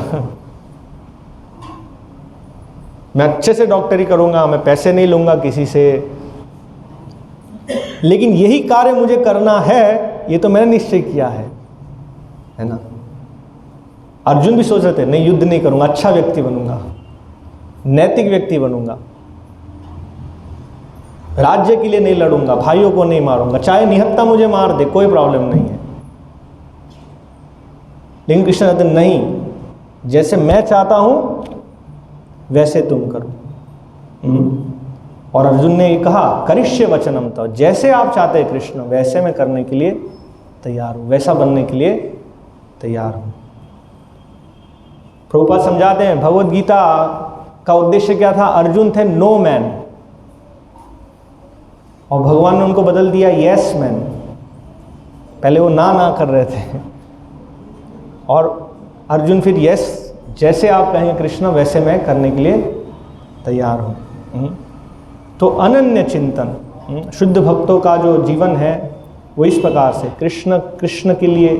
मैं अच्छे से डॉक्टरी करूंगा, मैं पैसे नहीं लूंगा किसी से, लेकिन यही कार्य मुझे करना है ये तो मैंने निश्चय किया है ना। अर्जुन भी सोच रहे थे नहीं युद्ध नहीं करूंगा, अच्छा व्यक्ति बनूंगा, नैतिक व्यक्ति बनूंगा, राज्य के लिए नहीं लड़ूंगा, भाइयों को नहीं मारूंगा, चाहे निहत्था मुझे मार दे कोई प्रॉब्लम नहीं है। लेकिन कृष्ण कहते नहीं, जैसे मैं चाहता हूं वैसे तुम करो। और अर्जुन ने कहा करिष्य वचनम, तो जैसे आप चाहते हैं कृष्ण वैसे मैं करने के लिए तैयार हूं, वैसा बनने के लिए तैयार हूं। प्रभुपाद समझाते हैं भगवद गीता का उद्देश्य क्या था। अर्जुन थे नो मैन, और भगवान ने उनको बदल दिया यस मैन। पहले वो ना कर रहे थे, और अर्जुन फिर यस, जैसे आप कहें कृष्ण वैसे मैं करने के लिए तैयार हूं। तो अनन्य चिंतन, शुद्ध भक्तों का जो जीवन है वो इस प्रकार से कृष्ण के लिए,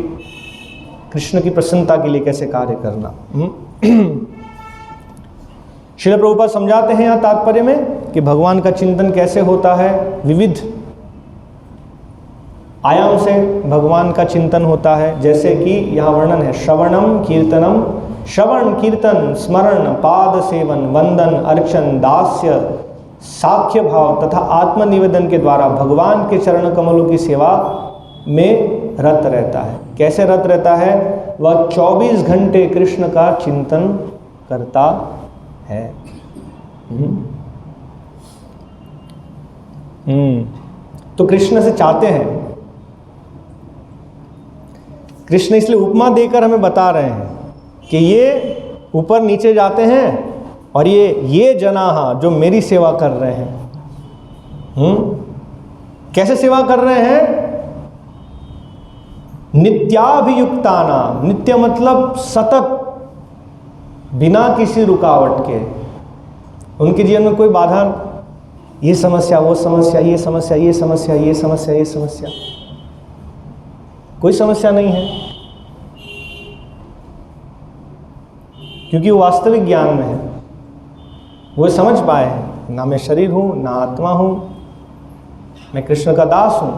कृष्ण की प्रसन्नता के लिए कैसे कार्य करना। श्रील प्रभुपाद समझाते हैं यहाँ तात्पर्य में कि भगवान का चिंतन कैसे होता है। विविध आयाम से भगवान का चिंतन होता है, जैसे कि यहाँ वर्णन है श्रवणम कीर्तनम, श्रवण कीर्तन स्मरण पाद सेवन वंदन अर्चन दास्य साख्य भाव तथा आत्मनिवेदन के द्वारा भगवान के चरण कमलों की सेवा में रत रहता है। कैसे रत रहता है? वह 24 घंटे कृष्ण का चिंतन करता है। तो कृष्ण से चाहते हैं, कृष्ण इसलिए उपमा देकर हमें बता रहे हैं कि ये ऊपर नीचे जाते हैं, और ये जना जो मेरी सेवा कर रहे हैं। कैसे सेवा कर रहे हैं? नित्याभियुक्तानाम, नित्य मतलब सतत, बिना किसी रुकावट के। उनके जीवन में कोई बाधा ये समस्या, वो समस्या, ये समस्या, ये समस्या, ये समस्या, ये समस्या। कोई समस्या नहीं है, क्योंकि वो वास्तविक ज्ञान में है। वो समझ पाए हैं, ना मैं शरीर हूँ, ना आत्मा हूँ, मैं कृष्ण का दास हूँ।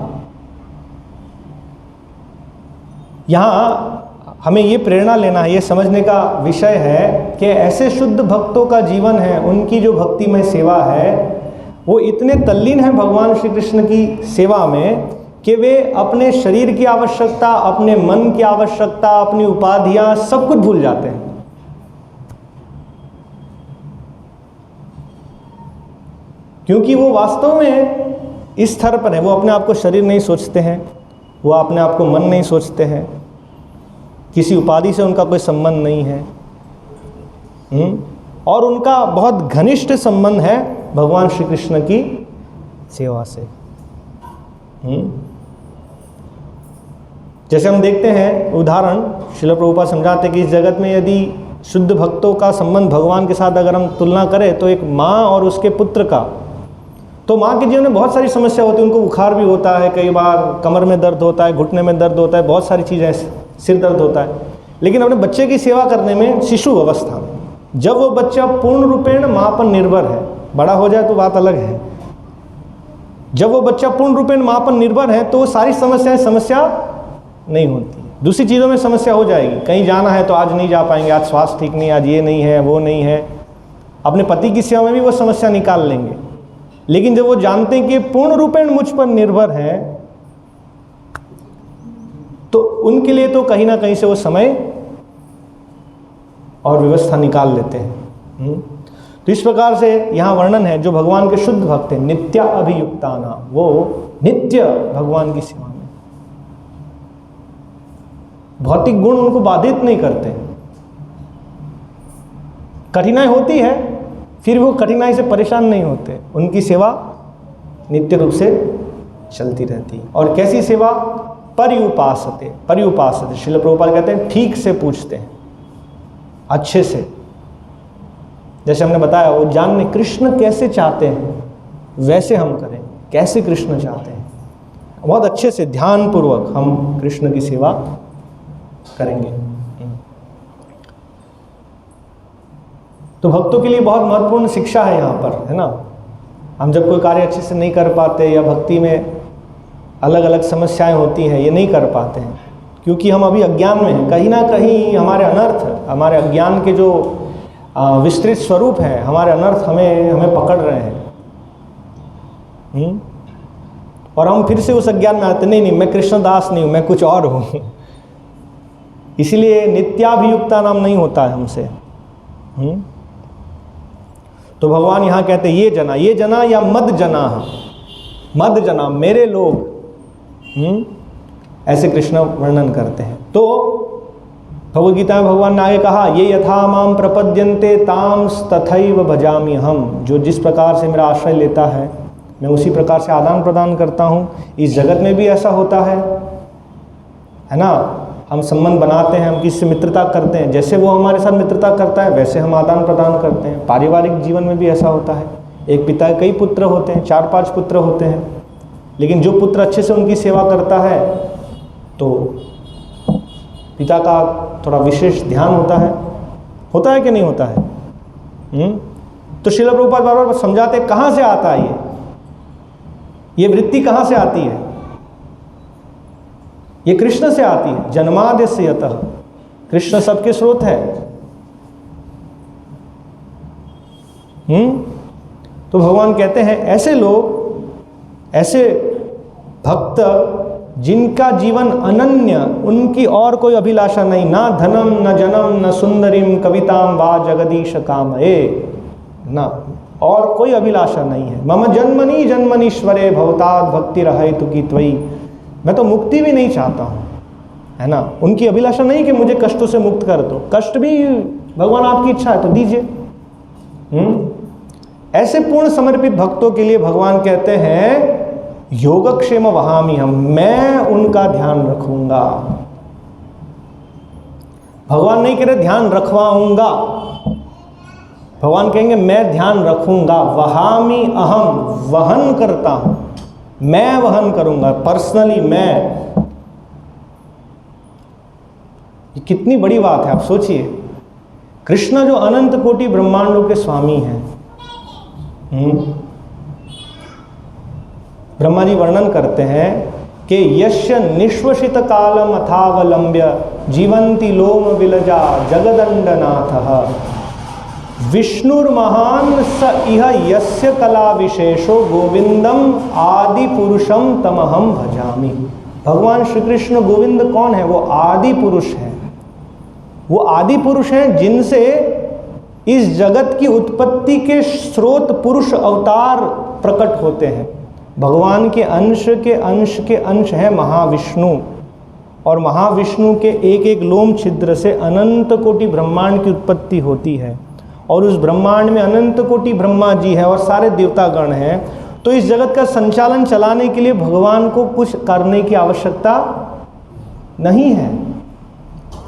यहाँ हमें ये प्रेरणा लेना है, ये समझने का विषय है कि ऐसे शुद्ध भक्तों का जीवन है, उनकी जो भक्तिमय सेवा है, वो इतने तल्लीन है भगवान श्री कृष्ण की सेवा में कि वे अपने शरीर की आवश्यकता, अपने मन की आवश्यकता, अपनी उपाधियां सब कुछ भूल जाते हैं। क्योंकि वो वास्तव में इस स्तर पर है, वो अपने आप को शरीर नहीं सोचते हैं, वो अपने आप को मन नहीं सोचते हैं, किसी उपाधि से उनका कोई संबंध नहीं है। और उनका बहुत घनिष्ठ संबंध है भगवान श्री कृष्ण की सेवा से। जैसे हम देखते हैं उदाहरण, श्रील प्रभुपाद समझाते हैं कि इस जगत में यदि शुद्ध भक्तों का संबंध भगवान के साथ अगर हम तुलना करें तो एक माँ और उसके पुत्र का, तो माँ के जीवन में बहुत सारी समस्या होती है, उनको बुखार भी होता है, कई बार कमर में दर्द होता है, घुटने में दर्द होता है, बहुत सारी चीज़ें, सिर दर्द होता है। लेकिन अपने बच्चे की सेवा करने में शिशु अवस्था में, जब वो बच्चा पूर्ण रूपेण माँ पर निर्भर है, बड़ा हो जाए तो बात अलग है, जब वो बच्चा पूर्ण रूपेण माँ पर निर्भर है तो वो सारी समस्या नहीं होती। दूसरी चीज़ों में समस्या हो जाएगी, कहीं जाना है तो आज नहीं जा पाएंगे, आज स्वास्थ्य ठीक नहीं, आज ये नहीं है, वो नहीं है, अपने पति की सेवा में भी वो समस्या निकाल लेंगे। लेकिन जब वो जानते हैं कि पूर्ण रूपेण मुझ पर निर्भर है, तो उनके लिए तो कहीं ना कहीं से वो समय और व्यवस्था निकाल लेते हैं। तो इस प्रकार से यहाँ वर्णन है, जो भगवान के शुद्ध भक्त हैं, नित्य अभियुक्ताना, वो नित्य भगवान की सेवा में, भौतिक गुण उनको बाधित नहीं करते। कठिनाई होती है, फिर वो कठिनाई से परेशान नहीं होते, उनकी सेवा नित्य रूप से चलती रहती। और कैसी सेवा? पर्युपासते, पर्युपासते। श्रील प्रभुपाद कहते हैं ठीक से पूछते हैं, अच्छे से। जैसे हमने बताया, वो जानने कृष्ण कैसे चाहते हैं वैसे हम करें, कैसे कृष्ण चाहते हैं, बहुत अच्छे से ध्यान पूर्वक हम कृष्ण की सेवा करेंगे। तो भक्तों के लिए बहुत महत्वपूर्ण शिक्षा है यहाँ पर, है ना। हम जब कोई कार्य अच्छे से नहीं कर पाते या भक्ति में अलग अलग समस्याएं होती हैं, ये नहीं कर पाते हैं क्योंकि हम अभी अज्ञान में हैं। कहीं ना कहीं हमारे अनर्थ, हमारे अज्ञान के जो विस्तृत स्वरूप हैं, हमारे अनर्थ हमें पकड़ रहे हैं। और हम फिर से उस अज्ञान में आते, नहीं मैं कृष्णदास नहीं हूँ, मैं कुछ और हूँ। इसीलिए नित्याभियुक्ता नाम नहीं होता है हमसे। तो भगवान यहाँ कहते हैं ये जना या मद जना, मेरे लोग, ऐसे कृष्ण वर्णन करते हैं। तो भगवद गीता में भगवान ने आगे कहा, ये यथा माम प्रपद्यन्ते ताम तथैव भजामि हम, जो जिस प्रकार से मेरा आश्रय लेता है मैं उसी प्रकार से आदान प्रदान करता हूँ। इस जगत में भी ऐसा होता है ना। हम संबंध बनाते हैं, हम किसी से मित्रता करते हैं, जैसे वो हमारे साथ मित्रता करता है वैसे हम आदान प्रदान करते हैं। पारिवारिक जीवन में भी ऐसा होता है, एक पिता के कई पुत्र होते हैं, 4-5 पुत्र होते हैं, लेकिन जो पुत्र अच्छे से उनकी सेवा करता है तो पिता का थोड़ा विशेष ध्यान होता है कि नहीं होता है। तो श्रील प्रभुपाद बार-बार समझाते कहाँ से आता है ये वृत्ति कहाँ से आती है? ये कृष्ण से आती है। जन्माद्यस्य यतः, कृष्ण सबके स्रोत है। तो भगवान कहते हैं ऐसे लोग, ऐसे भक्त जिनका जीवन अनन्य, उनकी और कोई अभिलाषा नहीं, ना धनम न जनम न सुंदरीम कविताम वा जगदीश कामये, ना और कोई अभिलाषा नहीं है। मम जन्मनि जन्मनीश्वरे भवतात् भक्ति रहेतु की त्वयि, मैं तो मुक्ति भी नहीं चाहता हूँ, है ना। उनकी अभिलाषा नहीं कि मुझे कष्टों से मुक्त कर दो, कष्ट भी भगवान आपकी इच्छा है तो दीजिए। ऐसे पूर्ण समर्पित भक्तों के लिए भगवान कहते हैं योगक्षेम वहामि हम, मैं उनका ध्यान रखूंगा। भगवान नहीं कह रहे ध्यान रखवाऊंगा, भगवान कहेंगे मैं ध्यान रखूंगा, वहामी अहम, वहन करता हूं, मैं वहन करूंगा पर्सनली मैं। ये कितनी बड़ी बात है, आप सोचिए। कृष्ण जो अनंत कोटि ब्रह्मांडों के स्वामी हैं, ब्रह्मा जी वर्णन करते हैं कि यस्य निश्वसित कालम अथावलंब्य जीवंती लोम विलजा जगदंडनाथः विष्णुर्महान स इह यस्य कला विशेषो गोविंदम आदि पुरुषम तमहम भजामि। भगवान श्री कृष्ण गोविंद कौन है? वो आदि पुरुष हैं। वो आदि पुरुष हैं जिनसे इस जगत की उत्पत्ति के स्रोत पुरुष अवतार प्रकट होते हैं। भगवान के अंश के अंश है महाविष्णु, और महाविष्णु के एक एक लोम छिद्र से अनंत कोटि ब्रह्मांड की उत्पत्ति होती है, और उस ब्रह्मांड में अनंत कोटि ब्रह्मा जी है और सारे देवतागण हैं। तो इस जगत का संचालन चलाने के लिए भगवान को कुछ करने की आवश्यकता नहीं है।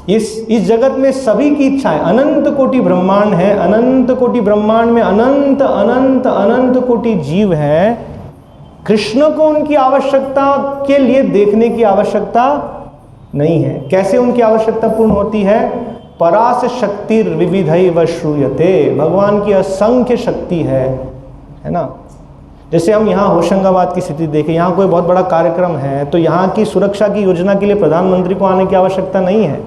इस जगत में सभी की इच्छाएं, अनंत कोटि ब्रह्मांड है, अनंत कोटि ब्रह्मांड में अनंत अनंत अनंत कोटि जीव है। कृष्ण को उनकी आवश्यकता के लिए देखने की आवश्यकता नहीं है। कैसे उनकी आवश्यकता पूर्ण होती है? परास शक्ति विविधैव श्रूयते, भगवान की असंख्य शक्ति है ना। जैसे हम यहाँ होशंगाबाद की स्थिति देखें, यहाँ कोई बहुत बड़ा कार्यक्रम है तो यहाँ की सुरक्षा की योजना के लिए प्रधानमंत्री को आने की आवश्यकता नहीं है।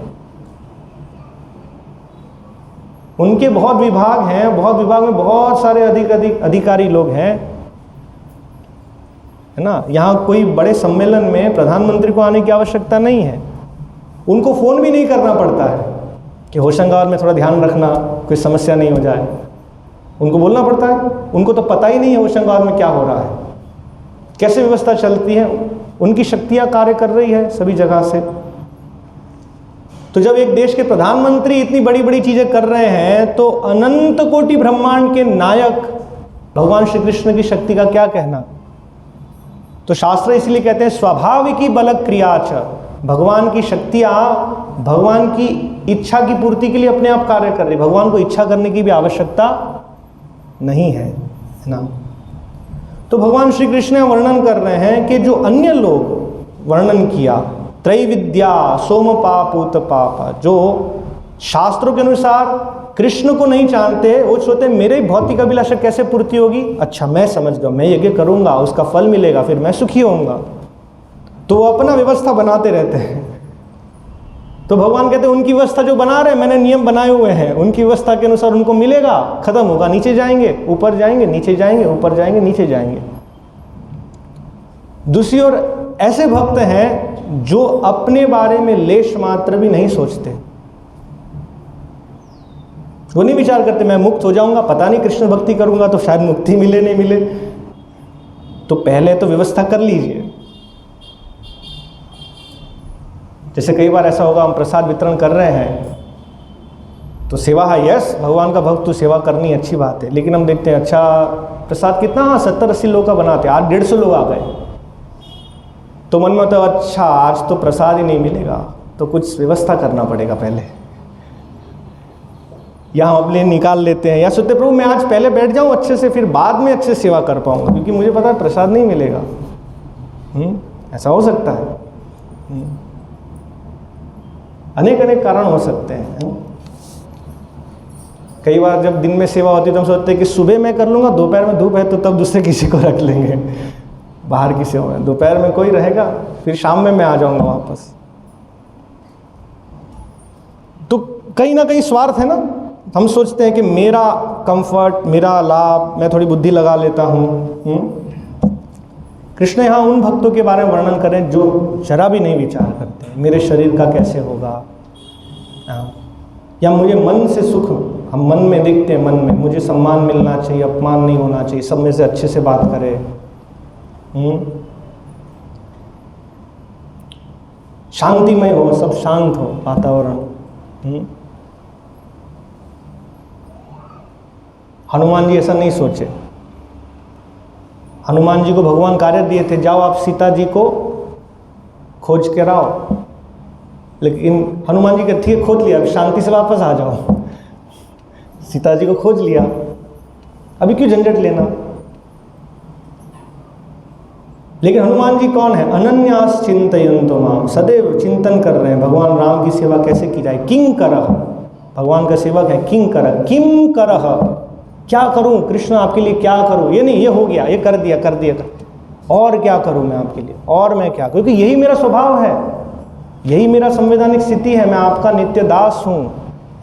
उनके बहुत विभाग हैं, बहुत विभाग में बहुत सारे अधिकारी लोग हैं, है ना। यहाँ कोई बड़े सम्मेलन में प्रधानमंत्री को आने की आवश्यकता नहीं है। उनको फ़ोन भी नहीं करना पड़ता है कि होशंगाबाद में थोड़ा ध्यान रखना, कोई समस्या नहीं हो जाए। उनको बोलना पड़ता है, उनको तो पता ही नहीं है होशंगाबाद में क्या हो रहा है, कैसे व्यवस्था चलती है। उनकी शक्तियाँ कार्य कर रही है सभी जगह से। तो जब एक देश के प्रधानमंत्री इतनी बड़ी बड़ी चीज़ें कर रहे हैं तो अनंत कोटि ब्रह्मांड के नायक भगवान श्री कृष्ण की शक्ति का क्या कहना। तो शास्त्र इसलिए कहते हैं स्वाभाविकी बल क्रियाच, भगवान की शक्तियाँ भगवान की इच्छा की पूर्ति के लिए अपने आप कार्य कर रही। भगवान को इच्छा करने की भी आवश्यकता नहीं है ना। तो भगवान श्री कृष्ण वर्णन कर रहे हैं कि जो अन्य लोग वर्णन किया त्रैविद्या सोम पापूत पापा, जो शास्त्रों के अनुसार कृष्ण को नहीं जानते, वो सोचते मेरे भौतिक अभिलाषा कैसे पूर्ति होगी। अच्छा मैं समझ गया, मैं यज्ञ करूंगा उसका फल मिलेगा, फिर मैं सुखी होऊंगा। तो वो अपना व्यवस्था बनाते रहते हैं। तो भगवान कहते हैं उनकी व्यवस्था जो बना रहे हैं, मैंने नियम बनाए हुए हैं, उनकी व्यवस्था के अनुसार उनको मिलेगा, खत्म होगा, नीचे जाएंगे ऊपर जाएंगे, नीचे जाएंगे ऊपर जाएंगे, नीचे जाएंगे। दूसरी ओर ऐसे भक्त हैं जो अपने बारे में लेश मात्र भी नहीं सोचते। वो नहीं विचार करते मैं मुक्त हो जाऊंगा, पता नहीं कृष्ण भक्ति करूंगा तो शायद मुक्ति मिले नहीं मिले। तो पहले तो व्यवस्था कर लीजिए। जैसे कई बार ऐसा होगा, हम प्रसाद वितरण कर रहे हैं तो सेवा है, यस भगवान का भक्त तो सेवा करनी अच्छी बात है, लेकिन हम देखते हैं अच्छा प्रसाद कितना, 70-80 लोग का बनाते हैं, आज 150 लोग आ गए। तो मन में तो अच्छा आज तो प्रसाद ही नहीं मिलेगा, तो कुछ व्यवस्था करना पड़ेगा पहले, या हम अपने निकाल लेते हैं, या सोचते प्रभु मैं आज पहले बैठ जाऊं अच्छे से, फिर बाद में अच्छे से सेवा कर पाऊंगा, क्योंकि मुझे पता है प्रसाद नहीं मिलेगा। ऐसा हो सकता है। अनेक अनेक कारण हो सकते हैं। कई बार जब दिन में सेवा होती है तो हम सोचते हैं कि सुबह मैं कर लूँगा, दोपहर में धूप है तो तब दूसरे किसी को रख लेंगे बाहर की सेवा में, दोपहर में कोई रहेगा, फिर शाम में मैं आ जाऊँगा वापस। तो कहीं ना कहीं स्वार्थ है ना। हम सोचते हैं कि मेरा कंफर्ट, मेरा लाभ, मैं थोड़ी बुद्धि लगा लेता हूँ। कृष्ण यहाँ उन भक्तों के बारे में वर्णन करें जो जरा भी नहीं विचार करते मेरे शरीर का कैसे होगा, या मुझे मन से सुख, हम मन में देखते हैं, मन में मुझे सम्मान मिलना चाहिए, अपमान नहीं होना चाहिए, सब में से अच्छे से बात करें, शांतिमय हो, सब शांत हो वातावरण। हनुमान जी ऐसा नहीं सोचे। हनुमान जी को भगवान कार्य दिए थे, जाओ आप सीता जी को खोज के लाओ, लेकिन हनुमान जी कहते हैं खोज लिया, अब शांति से वापस आ जाओ। सीता जी को खोज लिया, अभी क्यों झंझट लेना। लेकिन हनुमान जी कौन है? अनन्यास चिंतयन्तो माम, सदैव चिंतन कर रहे हैं भगवान राम की सेवा कैसे की जाए। किंकरः, भगवान का सेवक है। किंकरः, किम करः, क्या करूं कृष्ण आपके लिए, क्या करूं। ये नहीं ये हो गया, ये कर दिया कर दिया कर, और क्या करूं मैं आपके लिए, और मैं क्या, क्योंकि यही मेरा स्वभाव है, यही मेरा संवैधानिक स्थिति है, मैं आपका नित्य दास हूं,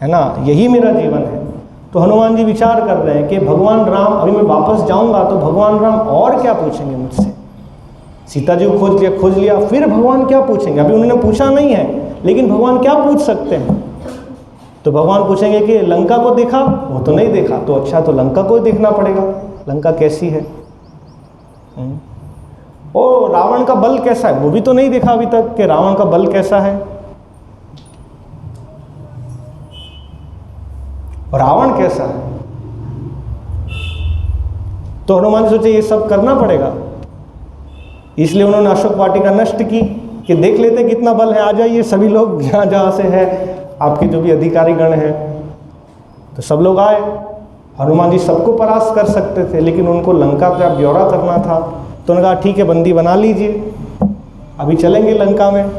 है ना, यही मेरा जीवन है। तो हनुमान जी विचार कर रहे हैं कि भगवान राम, अभी मैं वापस जाऊंगा तो भगवान राम और क्या पूछेंगे मुझसे। सीता जी को खोज लिया, फिर भगवान क्या पूछेंगे। अभी उन्होंने पूछा नहीं है, लेकिन भगवान क्या पूछ सकते हैं। तो भगवान पूछेंगे कि लंका को देखा, वो तो नहीं देखा, तो अच्छा तो लंका को देखना पड़ेगा, लंका कैसी है। ओ रावण का बल कैसा है, वो भी तो नहीं देखा अभी तक कि रावण का बल कैसा है, रावण कैसा है। तो हनुमान जी सोचे ये सब करना पड़ेगा, इसलिए उन्होंने अशोक वाटिका नष्ट की कि देख लेते कितना बल है, आ जाइए सभी लोग जहाँ जहाँ से है, आपके जो भी अधिकारी गण हैं। तो सब लोग आए। हनुमान जी सबको परास्त कर सकते थे, लेकिन उनको लंका का ब्यौरा करना था। तो उन्होंने कहा ठीक है बंदी बना लीजिए, अभी चलेंगे लंका में,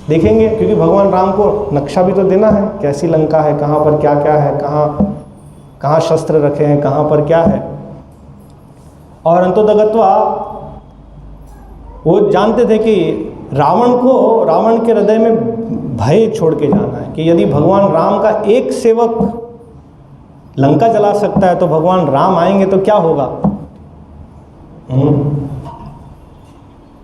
देखेंगे, क्योंकि भगवान राम को नक्शा भी तो देना है, कैसी लंका है, कहाँ पर क्या क्या है, कहाँ शस्त्र रखे हैं, कहाँ पर क्या है। और अंतोदगत्वा वो जानते थे कि रावण के हृदय में भय छोड़ के जाना है, कि यदि भगवान राम का एक सेवक लंका जला सकता है तो भगवान राम आएंगे तो क्या होगा।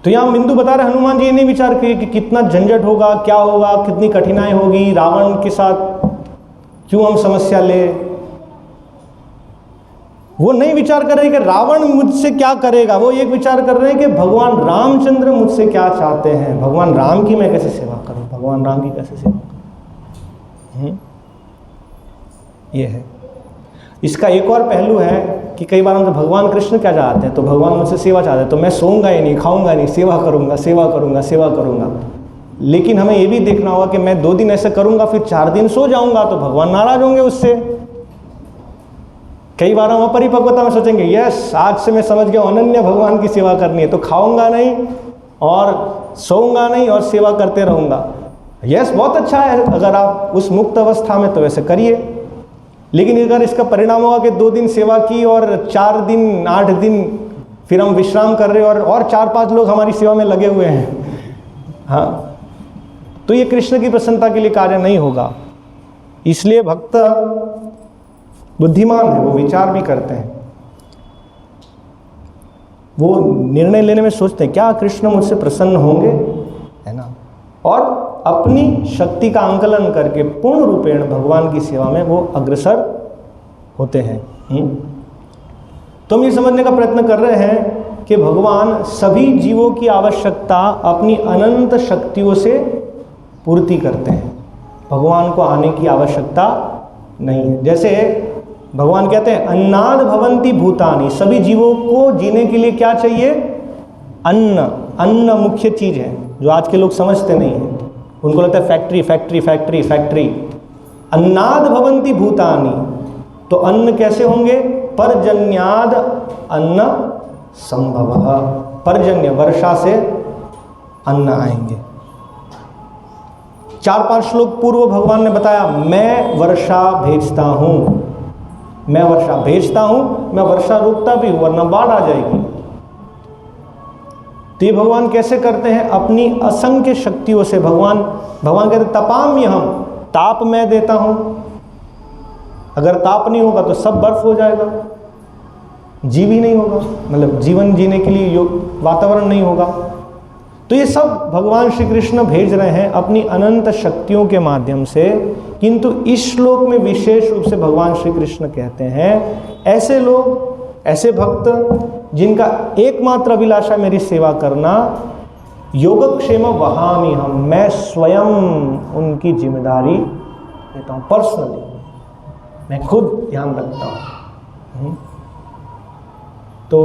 तो यहाँ बिंदु बता रहे हनुमान जी, ये नहीं विचार किए कि कितना झंझट होगा, क्या होगा, कितनी कठिनाई होगी, रावण के साथ क्यों हम समस्या ले। वो नहीं विचार कर रहे कि रावण मुझसे क्या करेगा, वो एक विचार कर रहे हैं कि भगवान रामचंद्र मुझसे क्या चाहते हैं, भगवान राम की मैं कैसे सेवा करूं, भगवान राम की कैसे सेवा करूं। ये है। इसका एक और पहलू है कि कई बार हम तो भगवान कृष्ण क्या चाहते हैं, तो भगवान मुझसे सेवा चाहते हैं, तो मैं सोऊंगा ही नहीं, खाऊंगा नहीं, सेवा करूंगा सेवा करूंगा सेवा करूंगा। लेकिन हमें ये भी देखना होगा कि मैं 2 दिन ऐसे करूंगा, फिर 4 दिन सो जाऊंगा, तो भगवान नाराज होंगे उससे। कई बार हम अपरिपक्वता में सोचेंगे यस आज से मैं समझ गया अनन्य भगवान की सेवा करनी है, तो खाऊंगा नहीं और सोऊंगा नहीं और सेवा करते रहूंगा। यस बहुत अच्छा है, अगर आप उस मुक्त अवस्था में तो वैसे करिए। लेकिन अगर इसका परिणाम होगा कि 2 दिन सेवा की और 4 दिन 8 दिन फिर हम विश्राम कर रहे हैं और 4-5 लोग हमारी सेवा में लगे हुए हैं, हाँ, तो ये कृष्ण की प्रसन्नता के लिए कार्य नहीं होगा। इसलिए भक्त बुद्धिमान है, वो विचार भी करते हैं, वो निर्णय लेने में सोचते हैं क्या कृष्ण मुझसे प्रसन्न होंगे, है ना, और अपनी शक्ति का आंकलन करके पूर्ण रूपेण भगवान की सेवा में वो अग्रसर होते हैं। तो हम ये समझने का प्रयत्न कर रहे हैं कि भगवान सभी जीवों की आवश्यकता अपनी अनंत शक्तियों से पूर्ति करते हैं, भगवान को आने की आवश्यकता नहीं है। जैसे भगवान कहते हैं अन्नाद भवन्ति भूतानि, सभी जीवों को जीने के लिए क्या चाहिए, अन्न। अन्न मुख्य चीज है जो आज के लोग समझते नहीं हैं, उनको लगता है फैक्ट्री फैक्ट्री फैक्ट्री फैक्ट्री। अन्नाद भवन्ति भूतानि, तो अन्न कैसे होंगे, पर्जन्याद अन्न संभवः, पर्जन्य वर्षा से अन्न आएंगे। 4-5 श्लोक पूर्व भगवान ने बताया मैं वर्षा भेजता हूं, मैं वर्षा भेजता हूं, मैं वर्षा रोकता भी हूं वरना बाढ़ आ जाएगी। तो ये भगवान कैसे करते हैं, अपनी असंख्य शक्तियों से। भगवान कहते तपाम्य हम, ताप मैं देता हूं, अगर ताप नहीं होगा तो सब बर्फ हो जाएगा, जीव ही नहीं होगा, मतलब जीवन जीने के लिए योग्य वातावरण नहीं होगा। तो ये सब भगवान श्री कृष्ण भेज रहे हैं अपनी अनंत शक्तियों के माध्यम से। किंतु इस श्लोक में विशेष रूप से भगवान श्री कृष्ण कहते हैं ऐसे लोग, ऐसे भक्त जिनका एकमात्र अभिलाषा मेरी सेवा करना, योगक्षेम वहामि हम, मैं स्वयं उनकी जिम्मेदारी लेता हूँ, पर्सनली मैं खुद ध्यान रखता हूँ। तो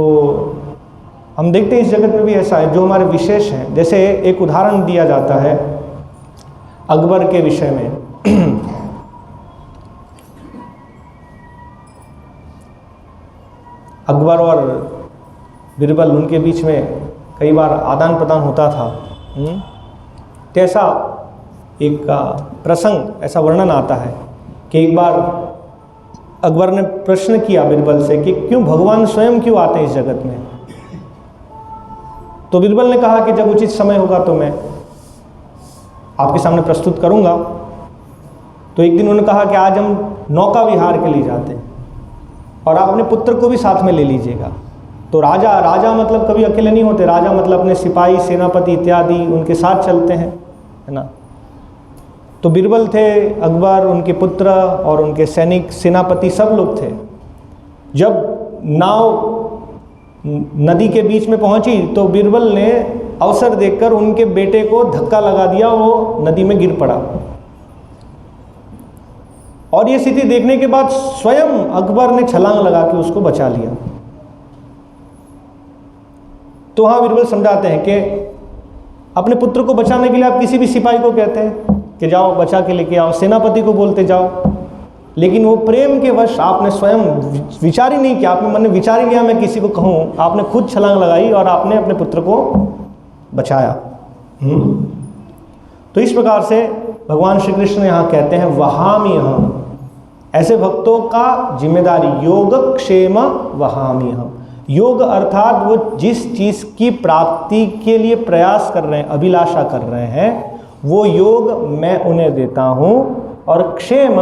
हम देखते हैं इस जगत में भी ऐसा है जो हमारे विशेष हैं। जैसे एक उदाहरण दिया जाता है अकबर के विषय में। अकबर और बीरबल उनके बीच में कई बार आदान प्रदान होता था। तो ऐसा एक प्रसंग, ऐसा वर्णन आता है कि एक बार अकबर ने प्रश्न किया बीरबल से कि क्यों भगवान स्वयं क्यों आते हैं इस जगत में। तो बीरबल ने कहा कि जब उचित समय होगा तो मैं आपके सामने प्रस्तुत करूंगा। तो एक दिन उन्होंने कहा कि आज हम नौका विहार के लिए जाते हैं और आप अपने पुत्र को भी साथ में ले लीजिएगा। तो राजा मतलब कभी अकेले नहीं होते, राजा मतलब अपने सिपाही, सेनापति इत्यादि उनके साथ चलते हैं, है ना। तो बीरबल थे, अकबर, उनके पुत्र और उनके सैनिक, सेनापति सब लोग थे। जब नाव नदी के बीच में पहुंची तो बीरबल ने अवसर देखकर उनके बेटे को धक्का लगा दिया, वो नदी में गिर पड़ा। और ये स्थिति देखने के बाद स्वयं अकबर ने छलांग लगा के उसको बचा लिया। तो हाँ, बीरबल समझाते हैं कि अपने पुत्र को बचाने के लिए आप किसी भी सिपाही को कहते हैं कि जाओ बचा के लेके आओ, सेनापति को बोलते जाओ, लेकिन वो प्रेम के वश आपने स्वयं विचार ही नहीं किया, आपने मन में विचार ही नहीं मैं किसी को कहूँ, आपने खुद छलांग लगाई और आपने अपने पुत्र को बचाया। तो इस प्रकार से भगवान श्री कृष्ण यहाँ कहते हैं वहाम्यहम्, ऐसे भक्तों का जिम्मेदारी योगक्षेम वहाम्यहम्। योग अर्थात वो जिस चीज़ की प्राप्ति के लिए प्रयास कर रहे हैं, अभिलाषा कर रहे हैं, वो योग मैं उन्हें देता हूँ। और क्षेम,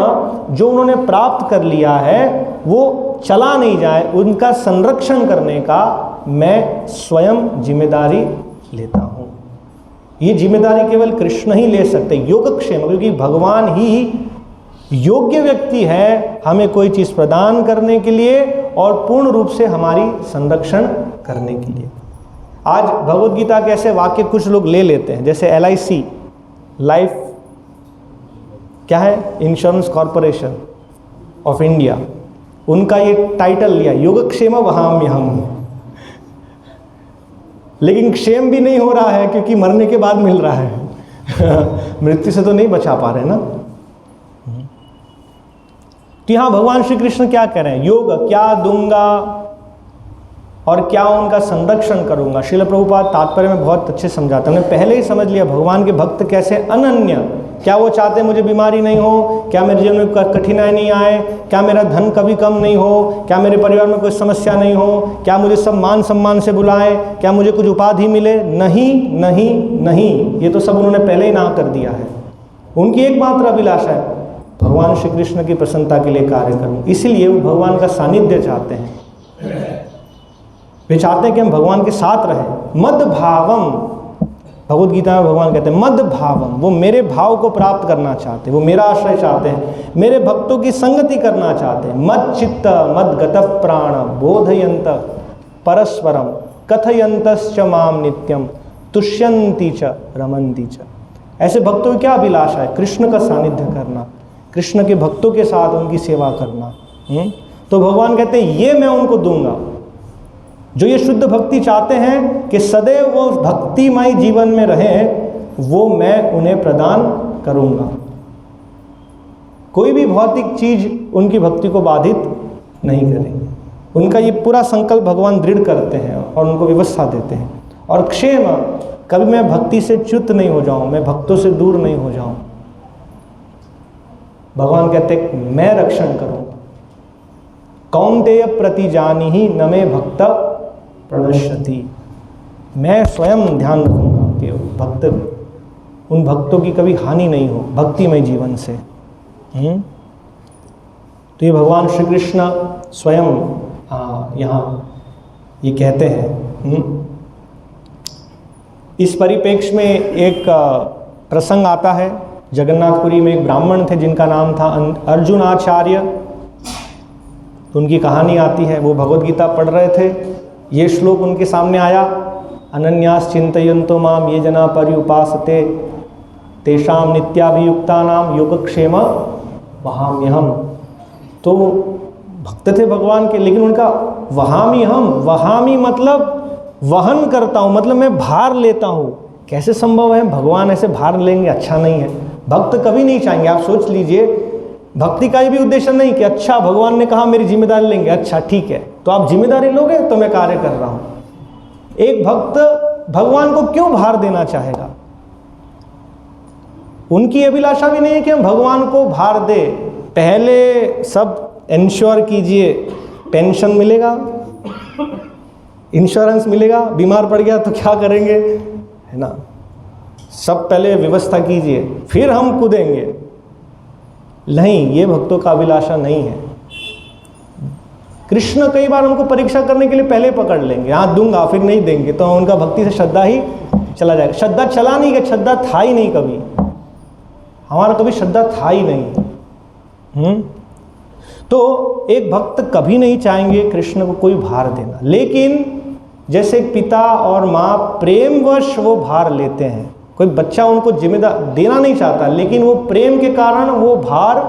जो उन्होंने प्राप्त कर लिया है वो चला नहीं जाए, उनका संरक्षण करने का मैं स्वयं जिम्मेदारी लेता हूँ। ये जिम्मेदारी केवल कृष्ण ही ले सकते, योगक्षेम, क्योंकि भगवान ही योग्य व्यक्ति है हमें कोई चीज़ प्रदान करने के लिए और पूर्ण रूप से हमारी संरक्षण करने के लिए। आज भगवद गीता के ऐसे वाक्य कुछ लोग ले लेते हैं, जैसे LIC, लाइफ क्या है, इंश्योरेंस कॉरपोरेशन ऑफ इंडिया, उनका ये टाइटल लिया योगक्षेम वहाम्यहम्। लेकिन क्षेम भी नहीं हो रहा है क्योंकि मरने के बाद मिल रहा है मृत्यु से तो नहीं बचा पा रहे ना। तो यहाँ भगवान श्री कृष्ण क्या कह रहे हैं, योग क्या दूंगा और क्या उनका संरक्षण करूंगा। श्रील प्रभुपाद तात्पर्य में बहुत अच्छे समझाते हैं, हमने पहले ही समझ लिया भगवान के भक्त कैसे अनन्य, क्या वो चाहते हैं मुझे बीमारी नहीं हो, क्या मेरे जीवन में कठिनाई नहीं आए, क्या मेरा धन कभी कम नहीं हो, क्या मेरे परिवार में कोई समस्या नहीं हो, क्या मुझे सब मान सम्मान से बुलाएं, क्या मुझे कुछ उपाधि मिले। नहीं नहीं नहीं, ये तो सब उन्होंने पहले ही ना कर दिया है। उनकी एकमात्र अभिलाषा है भगवान श्री कृष्ण की प्रसन्नता के लिए कार्य करूं, इसीलिए वो भगवान का सानिध्य चाहते हैं। वे चाहते हैं कि हम भगवान के साथ रहें। मद भावम, भगवद गीता में भगवान कहते हैं मद भावम, वो मेरे भाव को प्राप्त करना चाहते हैं, वो मेरा आश्रय चाहते हैं, मेरे भक्तों की संगति करना चाहते हैं। मद चित्त मद गतः प्राण बोधयंत परस्परम कथयंतश्च माम नित्यम तुष्यन्ति च रमन्ति च। ऐसे भक्तों की क्या अभिलाषा है, कृष्ण का सानिध्य करना, कृष्ण के भक्तों के साथ उनकी सेवा करना। तो भगवान कहते हैं ये मैं उनको दूंगा, जो ये शुद्ध भक्ति चाहते हैं कि सदैव वो भक्तिमय जीवन में रहें, वो मैं उन्हें प्रदान करूंगा। कोई भी भौतिक चीज उनकी भक्ति को बाधित नहीं करेंगे। उनका ये पूरा संकल्प भगवान दृढ़ करते हैं और उनको व्यवस्था देते हैं। और क्षेम, कभी मैं भक्ति से च्युत नहीं हो जाऊं, मैं भक्तों से दूर नहीं हो जाऊं। भगवान कहते हैं मैं रक्षण करूंगा। कौन्तेय प्रतिजानीहि न मे भक्त प्रणश्यति, मैं स्वयं ध्यान रखूंगा कि भक्त, उन भक्तों की कभी हानि नहीं हो भक्तिमय जीवन से। तो ये भगवान श्री कृष्ण स्वयं यहाँ ये कहते हैं। इस परिप्रेक्ष्य में एक प्रसंग आता है। जगन्नाथपुरी में एक ब्राह्मण थे जिनका नाम था अर्जुनाचार्य। तो उनकी कहानी आती है, वो भगवद गीता पढ़ रहे थे, ये श्लोक उनके सामने आया, अनन्यास चिंतयन्तो माम ये जना पर्युपासते तेषाम नित्याभियुक्तानाम योगक्षेम वहाम्यहम्। तो भक्त थे भगवान के, लेकिन उनका वहाम्यहम्, वहामी मतलब वहन करता हूँ, मतलब मैं भार लेता हूँ। कैसे संभव है, भगवान ऐसे भार लेंगे, अच्छा नहीं है। भक्त कभी नहीं चाहेंगे। आप सोच लीजिए, भक्ति का भी उद्देश्य नहीं कि अच्छा भगवान ने कहा मेरी जिम्मेदारी लेंगे, अच्छा ठीक है तो आप जिम्मेदारी लोगे तो मैं कार्य कर रहा हूं। एक भक्त भगवान को क्यों भार देना चाहेगा? उनकी अभिलाषा भी नहीं है कि हम भगवान को भार दे। पहले सब इंश्योर कीजिए, पेंशन मिलेगा, इंश्योरेंस मिलेगा, बीमार पड़ गया तो क्या करेंगे, है ना। सब पहले व्यवस्था कीजिए, फिर हम कूदेंगे। नहीं, ये भक्तों का अभिलाषा नहीं है। कृष्ण कई बार उनको परीक्षा करने के लिए पहले पकड़ लेंगे, हाँ दूंगा, फिर नहीं देंगे, तो उनका भक्ति से श्रद्धा ही चला जाएगा। श्रद्धा चला नहीं गया, श्रद्धा था ही नहीं कभी, हमारा कभी श्रद्धा था ही नहीं। तो एक भक्त कभी नहीं चाहेंगे कृष्ण को कोई भार देना, लेकिन जैसे पिता और माँ प्रेमवश वो भार लेते हैं। कोई बच्चा उनको जिम्मेदार देना नहीं चाहता, लेकिन वो प्रेम के कारण वो भार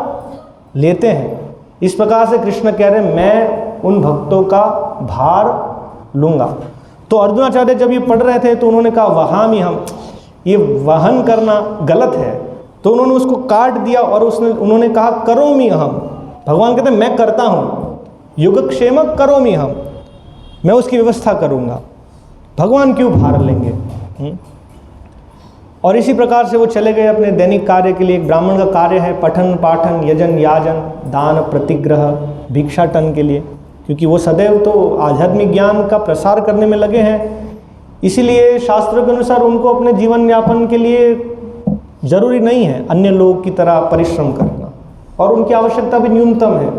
लेते हैं। इस प्रकार से कृष्ण कह रहे हैं मैं उन भक्तों का भार लूंगा। तो अर्जुनाचार्य जब ये पढ़ रहे थे तो उन्होंने कहा वहामी हम, ये वहन करना गलत है, तो उन्होंने उसको काट दिया और उन्होंने कहा करोमि अहम। भगवान कहते हैं मैं करता हूँ, युगक्षेम करोमि अहम, मैं उसकी व्यवस्था करूँगा। भगवान क्यों भार लेंगे? और इसी प्रकार से वो चले गए अपने दैनिक कार्य के लिए। एक ब्राह्मण का कार्य है पठन पाठन यजन याजन दान प्रतिग्रह भिक्षाटन के लिए, क्योंकि वो सदैव तो आध्यात्मिक ज्ञान का प्रसार करने में लगे हैं। इसीलिए शास्त्रों के अनुसार उनको अपने जीवन यापन के लिए जरूरी नहीं है अन्य लोगों की तरह परिश्रम करना, और उनकी आवश्यकता भी न्यूनतम है।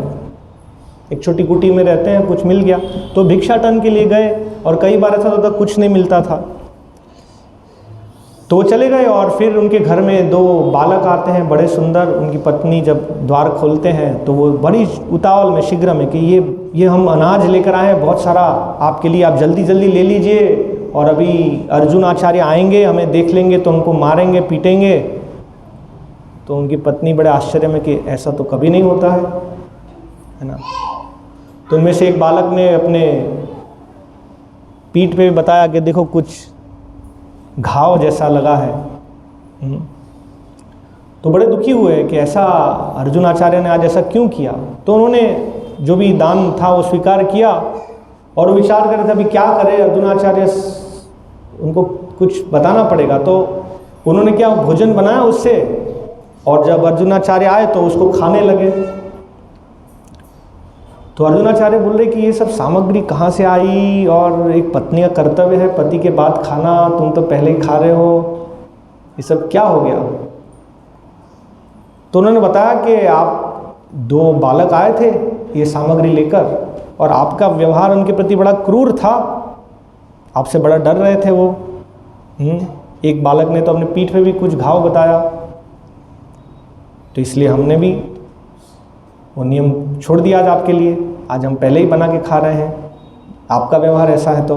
एक छोटी कुटी में रहते हैं, कुछ मिल गया तो भिक्षाटन के लिए गए, और कई बार ऐसा होता कुछ नहीं मिलता था तो वो चले गए। और फिर उनके घर में दो बालक आते हैं बड़े सुंदर। उनकी पत्नी जब द्वार खोलते हैं तो वो बड़ी उतावल में शीघ्र में कि ये हम अनाज लेकर आए हैं बहुत सारा आपके लिए, आप जल्दी जल्दी ले लीजिए, और अभी अर्जुन आचार्य आएंगे, हमें देख लेंगे तो हमको मारेंगे पीटेंगे। तो उनकी पत्नी बड़े आश्चर्य में कि ऐसा तो कभी नहीं होता है ना। तो उनमें से एक बालक ने अपने पीठ पे बताया कि देखो कुछ घाव जैसा लगा है। तो बड़े दुखी हुए कि ऐसा अर्जुन आचार्य ने आज ऐसा क्यों किया। तो उन्होंने जो भी दान था वो स्वीकार किया, और वो विचार कर रहे थे अभी क्या करें, अर्जुन आचार्य उनको कुछ बताना पड़ेगा। तो उन्होंने क्या भोजन बनाया उससे, और जब अर्जुनाचार्य आए तो उसको खाने लगे। तो अर्जुनाचार्य बोल रहे कि ये सब सामग्री कहाँ से आई, और एक पत्नी का कर्तव्य है पति के बाद खाना, तुम तो पहले ही खा रहे हो, ये सब क्या हो गया। तो उन्होंने बताया कि आप दो बालक आए थे ये सामग्री लेकर, और आपका व्यवहार उनके प्रति बड़ा क्रूर था, आपसे बड़ा डर रहे थे वो। एक बालक ने तो अपने पीठ पे भी कुछ घाव बताया, तो इसलिए हमने भी वो नियम छोड़ दिया आज आपके लिए, आज हम पहले ही बना के खा रहे हैं, आपका व्यवहार ऐसा है। तो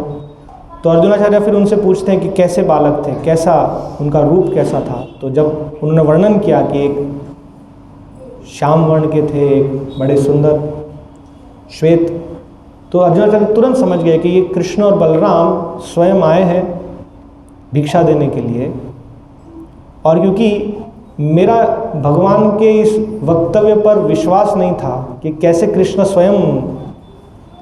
अर्जुनाचार्य फिर उनसे पूछते हैं कि कैसे बालक थे, कैसा उनका रूप कैसा था। तो जब उन्होंने वर्णन किया कि एक श्याम वर्ण के थे, एक बड़े सुंदर श्वेत, तो अर्जुनाचार्य तुरंत समझ गए कि ये कृष्ण और बलराम स्वयं आए हैं भिक्षा देने के लिए। और क्योंकि मेरा भगवान के इस वक्तव्य पर विश्वास नहीं था कि कैसे कृष्ण स्वयं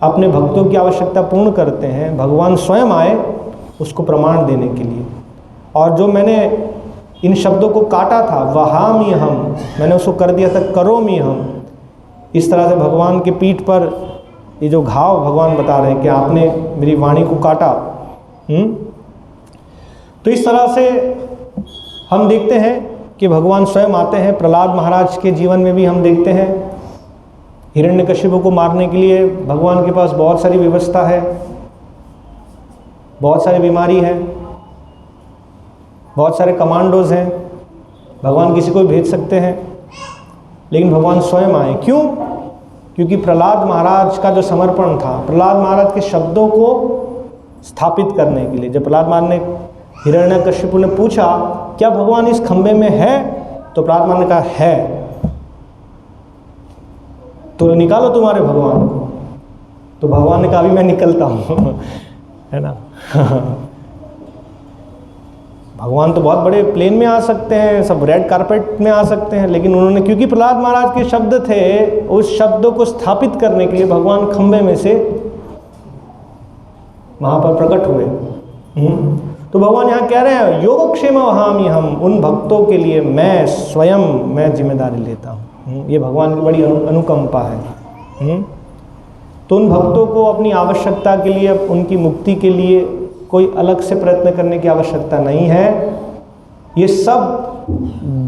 अपने भक्तों की आवश्यकता पूर्ण करते हैं, भगवान स्वयं आए उसको प्रमाण देने के लिए। और जो मैंने इन शब्दों को काटा था वहामी हम, मैंने उसको कर दिया था करोमि हम। इस तरह से भगवान के पीठ पर ये जो घाव भगवान बता रहे हैं कि आपने मेरी वाणी को काटा। तो इस तरह से हम देखते हैं कि भगवान स्वयं आते हैं। प्रहलाद महाराज के जीवन में भी हम देखते हैं हिरण्यकशिपु को मारने के लिए भगवान के पास बहुत सारी व्यवस्था है, बहुत सारी बीमारी है, बहुत सारे कमांडोज हैं, भगवान किसी को भेज सकते हैं, लेकिन भगवान स्वयं आए। क्यों? क्योंकि प्रहलाद महाराज का जो समर्पण था, प्रहलाद महाराज के शब्दों को स्थापित करने के लिए। जब प्रहलाद महाराज ने हिरण्यकशिपु ने पूछा क्या भगवान इस खंबे में है, तो प्रहलाद महाराज ने कहा है, तो निकालो तुम्हारे भगवान को। तो भगवान ने कहा अभी मैं निकलता हूँ है ना। भगवान तो बहुत बड़े प्लेन में आ सकते हैं, सब रेड कारपेट में आ सकते हैं, लेकिन उन्होंने क्योंकि प्रहलाद महाराज के शब्द थे, उस शब्दों को स्थापित करने के लिए भगवान खंबे में से वहाँ पर प्रकट हुए। तो भगवान यहाँ कह रहे हैं योगक्षेम वहामी हम, उन भक्तों के लिए मैं स्वयं जिम्मेदारी लेता हूँ। ये भगवान की बड़ी अनुकंपा है। तो उन भक्तों को अपनी आवश्यकता के लिए, उनकी मुक्ति के लिए कोई अलग से प्रयत्न करने की आवश्यकता नहीं है। ये सब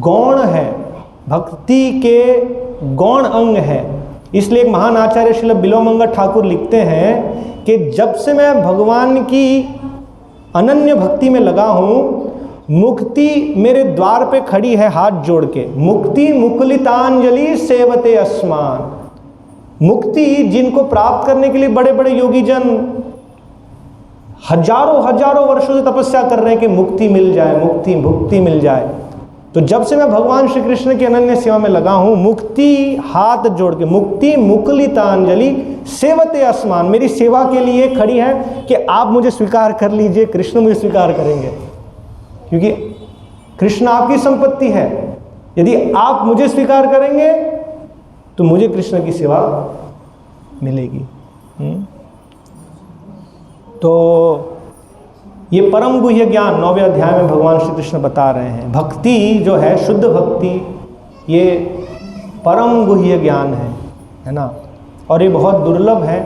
गौण है, भक्ति के गौण अंग है। इसलिए एक महान आचार्य श्रील बिल्वमंगल ठाकुर लिखते हैं कि जब से मैं भगवान की अनन्य भक्ति में लगा हूँ, मुक्ति मेरे द्वार पे खड़ी है हाथ जोड़ के। मुक्ति मुकुलितांजलि सेवते अस्मान। मुक्ति जिनको प्राप्त करने के लिए बड़े बड़े योगी जन हजारों वर्षों से तपस्या कर रहे हैं कि मुक्ति मिल जाए, मुक्ति मिल जाए। तो जब से मैं भगवान श्री कृष्ण की अनन्य सेवा में लगा हूं, मुक्ति हाथ जोड़ के, मुक्ति मुकुलितांजलि सेवते अस्मान, मेरी सेवा के लिए खड़ी है कि आप मुझे स्वीकार कर लीजिए, कृष्ण मुझे स्वीकार करेंगे, क्योंकि कृष्ण आपकी संपत्ति है। यदि आप मुझे स्वीकार करेंगे तो मुझे कृष्ण की सेवा मिलेगी। तो ये परम गुह्य ज्ञान 9वें अध्याय में भगवान श्री कृष्ण बता रहे हैं। भक्ति जो है, शुद्ध भक्ति, ये परम गुह्य ज्ञान है ना। और ये बहुत दुर्लभ है।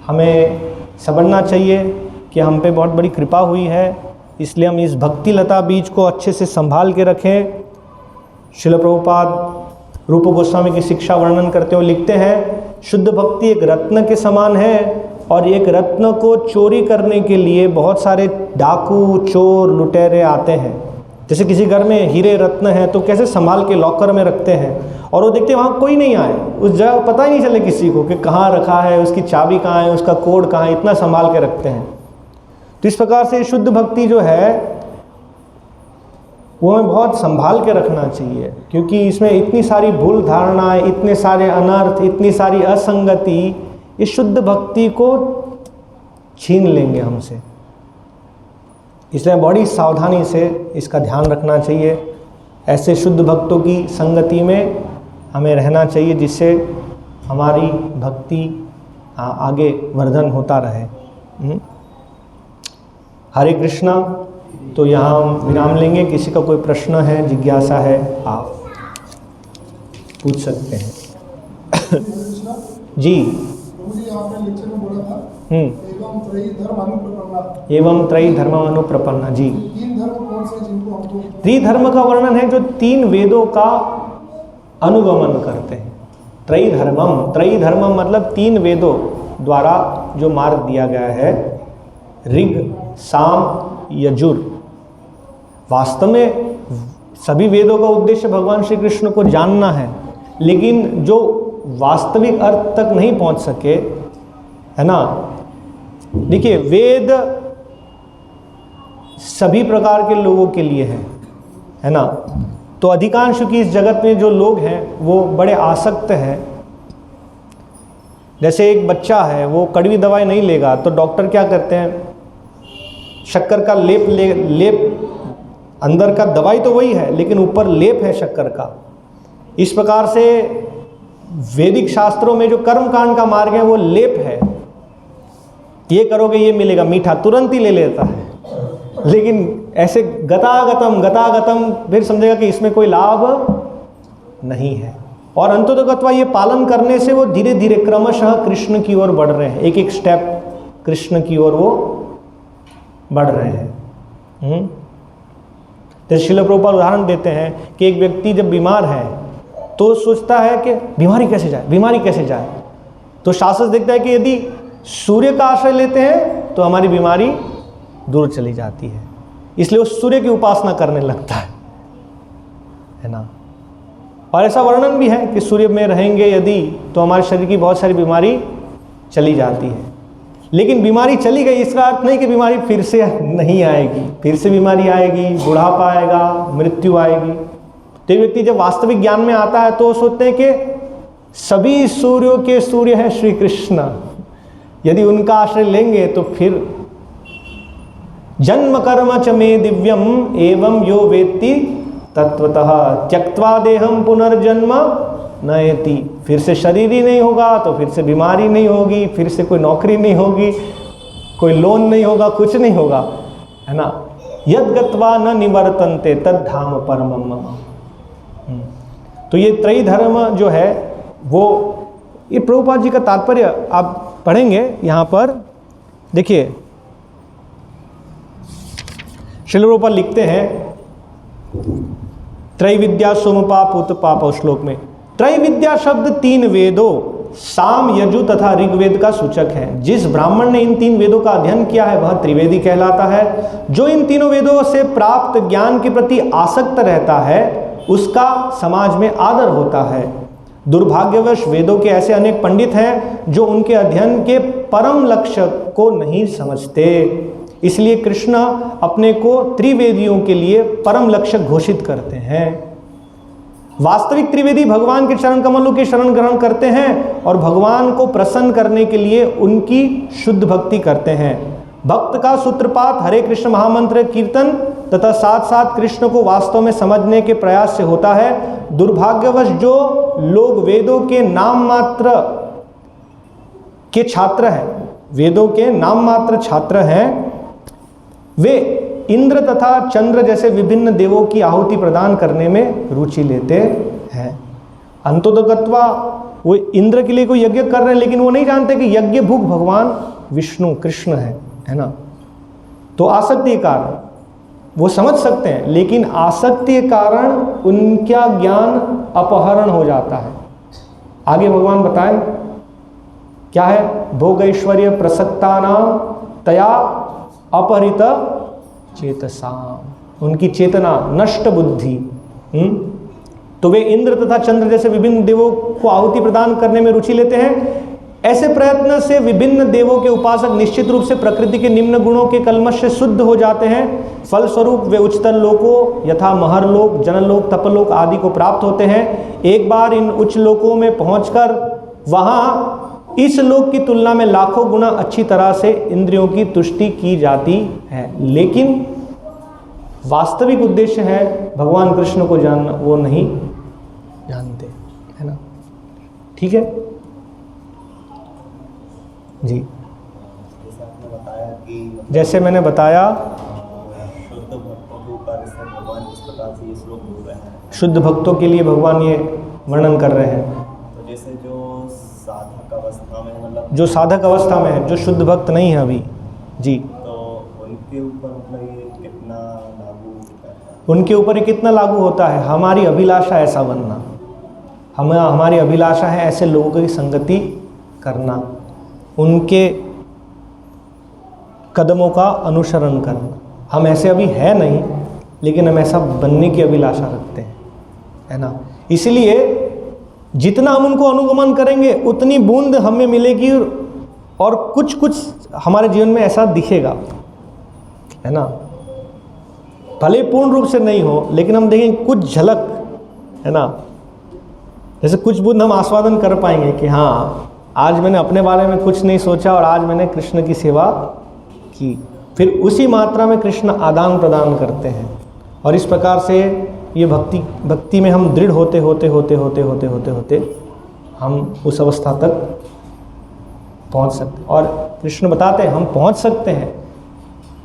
हमें समझना चाहिए कि हम पे बहुत बड़ी कृपा हुई है, इसलिए हम इस भक्ति लता बीज को अच्छे से संभाल के रखें। श्रील प्रभुपाद रूप गोस्वामी की शिक्षा वर्णन करते हुए लिखते हैं, शुद्ध भक्ति एक रत्न के समान है, और एक रत्न को चोरी करने के लिए बहुत सारे डाकू, चोर, लुटेरे आते हैं। जैसे किसी घर में हीरे रत्न हैं तो कैसे संभाल के लॉकर में रखते हैं, और वो देखते हैं वहाँ कोई नहीं आए, उस जगह पता ही नहीं चले किसी को कि कहाँ रखा है, उसकी चाबी कहाँ है, उसका कोड कहाँ है, इतना संभाल के रखते हैं। तो इस प्रकार से शुद्ध भक्ति जो है वो हमें बहुत संभाल के रखना चाहिए, क्योंकि इसमें इतनी सारी भूल धारणाएं, इतने सारे अनर्थ, इतनी सारी असंगति इस शुद्ध भक्ति को छीन लेंगे हमसे। इसलिए बड़ी सावधानी से इसका ध्यान रखना चाहिए। ऐसे शुद्ध भक्तों की संगति में हमें रहना चाहिए, जिससे हमारी भक्ति आगे वर्धन होता रहे। हरे कृष्णा। तो यहाँ हम विराम लेंगे। किसी का कोई प्रश्न है, जिज्ञासा है, आप पूछ सकते हैं। जी। आपने लेक्चर में बोला था एवं त्रयी धर्म अनुप्रपन्ना। जी, तीन धर्म कौन से जिनको हमको? त्रिधर्म का वर्णन है जो तीन वेदों का अनुगमन करते हैं। त्रयी धर्मम मतलब तीन वेदों द्वारा जो मार्ग दिया गया है, ऋग, साम, यजुर। वास्तव में सभी वेदों का उद्देश्य भगवान श्री कृष्ण को जानना है, लेकिन जो वास्तविक अर्थ तक नहीं पहुंच सके, है ना। देखिए, वेद सभी प्रकार के लोगों के लिए है ना। तो अधिकांश की इस जगत में जो लोग हैं वो बड़े आसक्त हैं। जैसे एक बच्चा है, वो कड़वी दवाई नहीं लेगा तो डॉक्टर क्या करते हैं, शक्कर का लेप अंदर का दवाई तो वही है, लेकिन ऊपर लेप है शक्कर का। इस प्रकार से वैदिक शास्त्रों में जो कर्म कांड का मार्ग है वो लेप है। ये करोगे ये मिलेगा, मीठा तुरंत ही ले लेता है, लेकिन ऐसे गतागतम फिर समझेगा कि इसमें कोई लाभ नहीं है। और अंततोगत्वा ये पालन करने से वो धीरे धीरे क्रमशः कृष्ण की ओर बढ़ रहे हैं, एक एक स्टेप कृष्ण की ओर वो बढ़ रहे हैं। जैसे श्रील प्रभुपाद उदाहरण देते हैं कि एक व्यक्ति जब बीमार है तो सोचता है कि बीमारी कैसे जाए। तो शास्त्र देखता है कि यदि सूर्य का आश्रय लेते हैं तो हमारी बीमारी दूर चली जाती है, इसलिए वो सूर्य की उपासना करने लगता है ना। और ऐसा वर्णन भी है कि सूर्य में रहेंगे यदि तो हमारे शरीर की बहुत सारी बीमारी चली जाती है। लेकिन बीमारी चली गई इसका अर्थ नहीं कि बीमारी फिर से नहीं आएगी, फिर से बीमारी आएगी, बुढ़ापा आएगा, मृत्यु आएगी। तो व्यक्ति जब वास्तविक ज्ञान में आता है तो सोचते हैं कि सभी सूर्यों के सूर्य हैं श्री कृष्ण, यदि उनका आश्रय लेंगे तो फिर जन्म कर्म च मे दिव्यम एवं यो वेत्ति तत्वतः त्यक्त्वा देहम पुनर्जन्म नयति। फिर से शरीर ही नहीं होगा तो फिर से बीमारी नहीं होगी, फिर से कोई नौकरी नहीं होगी, कोई लोन नहीं होगा, कुछ नहीं होगा, है ना। यद गत्वा न निवर्तन्ते तद धाम परमम मम। तो ये त्रयी धर्म जो है वो, ये प्रभुपाद जी का तात्पर्य आप पढ़ेंगे यहाँ पर। देखिए श्रील प्रभुपाद लिखते हैं त्रैविद्या सोमपाप उत्पाप श्लोक में, त्रैविद्या शब्द 3 वेदों साम यजु तथा ऋग्वेद का सूचक है। जिस ब्राह्मण ने इन 3 वेदों का अध्ययन किया है वह त्रिवेदी कहलाता है। जो इन तीनों वेदों से प्राप्त ज्ञान के प्रति आसक्त रहता है उसका समाज में आदर होता है। दुर्भाग्यवश वेदों के ऐसे अनेक पंडित हैं जो उनके अध्ययन के परम लक्ष्य को नहीं समझते। इसलिए कृष्ण अपने को त्रिवेदियों के लिए परम लक्ष्य घोषित करते हैं। वास्तविक त्रिवेदी भगवान के चरण कमलों की शरण ग्रहण करते हैं और भगवान को प्रसन्न करने के लिए उनकी शुद्ध भक्ति करते हैं। भक्त का सूत्रपात हरे कृष्ण महामंत्र कीर्तन तथा साथ साथ कृष्ण को वास्तव में समझने के प्रयास से होता है। दुर्भाग्यवश जो लोग वेदों के नाम मात्र के छात्र हैं, वेदों के नाम मात्र छात्र हैं, वे इंद्र तथा चंद्र जैसे विभिन्न देवों की आहुति प्रदान करने में रुचि लेते हैं। अंतोदगत्वा वो इंद्र के लिए कोई यज्ञ कर रहे हैं, लेकिन वो नहीं जानते कि यज्ञ भूख भगवान विष्णु कृष्ण है ना। तो आसक्ति के कारण वो समझ सकते हैं, लेकिन आसक्ति के कारण उनका ज्ञान अपहरण हो जाता है। आगे भगवान बताएं क्या है, भोगैश्वर्य प्रसक्तानाम तया अपहरित चेतसाम, उनकी चेतना नष्ट बुद्धि। तो वे इंद्र तथा चंद्र जैसे विभिन्न देवों को आहुति प्रदान करने में रुचि लेते हैं। ऐसे प्रयत्न से विभिन्न देवों के उपासक निश्चित रूप से प्रकृति के निम्न गुणों के कल्मश से शुद्ध हो जाते हैं। फलस्वरूप वे उच्चतर लोकों यथा महरलोक, जनलोक, तपलोक आदि को प्राप्त होते हैं। एक बार इन उच्च लोकों में पहुंचकर वहां इस लोक की तुलना में लाखों गुना अच्छी तरह से इंद्रियों की तुष्टि की जाती है, लेकिन वास्तविक उद्देश्य है भगवान कृष्ण को जानना, वो नहीं जानते, है ना। ठीक है जी। जैसे मैंने बताया शुद्ध भक्तों के ऊपर इससे भगवान जिस प्रकार से ये श्लोक बोल रहे हैं, शुद्ध भक्तों के लिए भगवान ये वर्णन कर रहे हैं। तो जैसे जो साधक अवस्था में, मतलब जो साधक अवस्था में है, जो शुद्ध भक्त नहीं है अभी जी, तो उनके ऊपर मतलब ये कितना लागू होता है? उनके ऊपर ये कितना लागू होता है? हमारी अभिलाषा ऐसा बनना, हमारी अभिलाषा है ऐसे लोगों की संगति करना, उनके कदमों का अनुसरण करना। हम ऐसे अभी है नहीं, लेकिन हम ऐसा बनने की अभिलाषा रखते हैं, है ना। इसलिए जितना हम उनको अनुगमन करेंगे उतनी बूंद हमें मिलेगी और कुछ कुछ हमारे जीवन में ऐसा दिखेगा, है ना। भले पूर्ण रूप से नहीं हो, लेकिन हम देखेंगे कुछ झलक, है ना। जैसे कुछ बूंद हम आस्वादन कर पाएंगे कि हाँ, आज मैंने अपने बारे में कुछ नहीं सोचा और आज मैंने कृष्ण की सेवा की। फिर उसी मात्रा में कृष्ण आदान प्रदान करते हैं और इस प्रकार से ये भक्ति में हम दृढ़ होते होते होते होते होते होते होते हम उस अवस्था तक पहुंच सकते हैं। और कृष्ण बताते हैं हम पहुंच सकते हैं।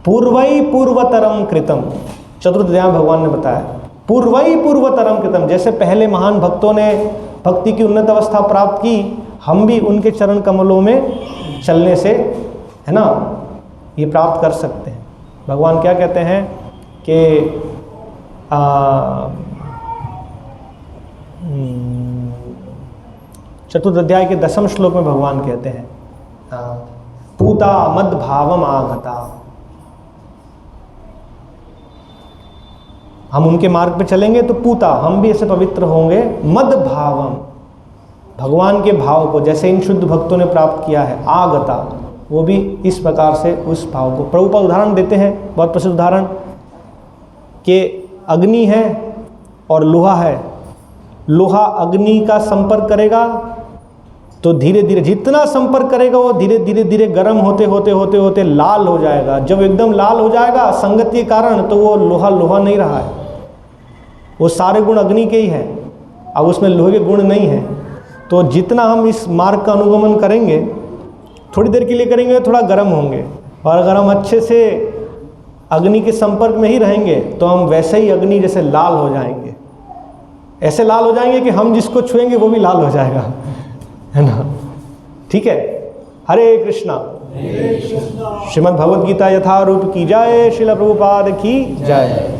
पूर्वई पूर्वतरम कृतम, चतुर्थ अध्याय भगवान ने बताया, पूर्वई पूर्वतरम कृतम। जैसे पहले महान भक्तों ने भक्ति की उन्नत अवस्था प्राप्त की, हम भी उनके चरण कमलों में चलने से, है ना, ये प्राप्त कर सकते हैं। भगवान क्या कहते हैं कि चतुर्थ अध्याय के 10वें श्लोक में भगवान कहते हैं पूता मद भावम आगता। हम उनके मार्ग पे चलेंगे तो पूता, हम भी ऐसे पवित्र होंगे। मद भावम, भगवान के भाव को जैसे इन शुद्ध भक्तों ने प्राप्त किया है, आगता, वो भी इस प्रकार से उस भाव को। प्रभुपाद उदाहरण देते हैं, बहुत प्रसिद्ध उदाहरण, कि अग्नि है और लोहा है। लोहा अग्नि का संपर्क करेगा तो धीरे धीरे, जितना संपर्क करेगा वो धीरे धीरे धीरे गर्म होते होते होते होते लाल हो जाएगा। जब एकदम लाल हो जाएगा संगति के कारण, तो वो लोहा लोहा नहीं रहा है, वो सारे गुण अग्नि के ही है, अब उसमें लोहे के गुण नहीं है। तो जितना हम इस मार्ग का अनुगमन करेंगे, थोड़ी देर के लिए करेंगे, थोड़ा गर्म होंगे, और अगर हम अच्छे से अग्नि के संपर्क में ही रहेंगे तो हम वैसे ही अग्नि जैसे लाल हो जाएंगे, ऐसे लाल हो जाएंगे कि हम जिसको छुएंगे वो भी लाल हो जाएगा, है ना। ठीक है, हरे कृष्णा। श्रीमद् भगवद गीता यथारूप की जय, श्रील प्रभुपाद की जय।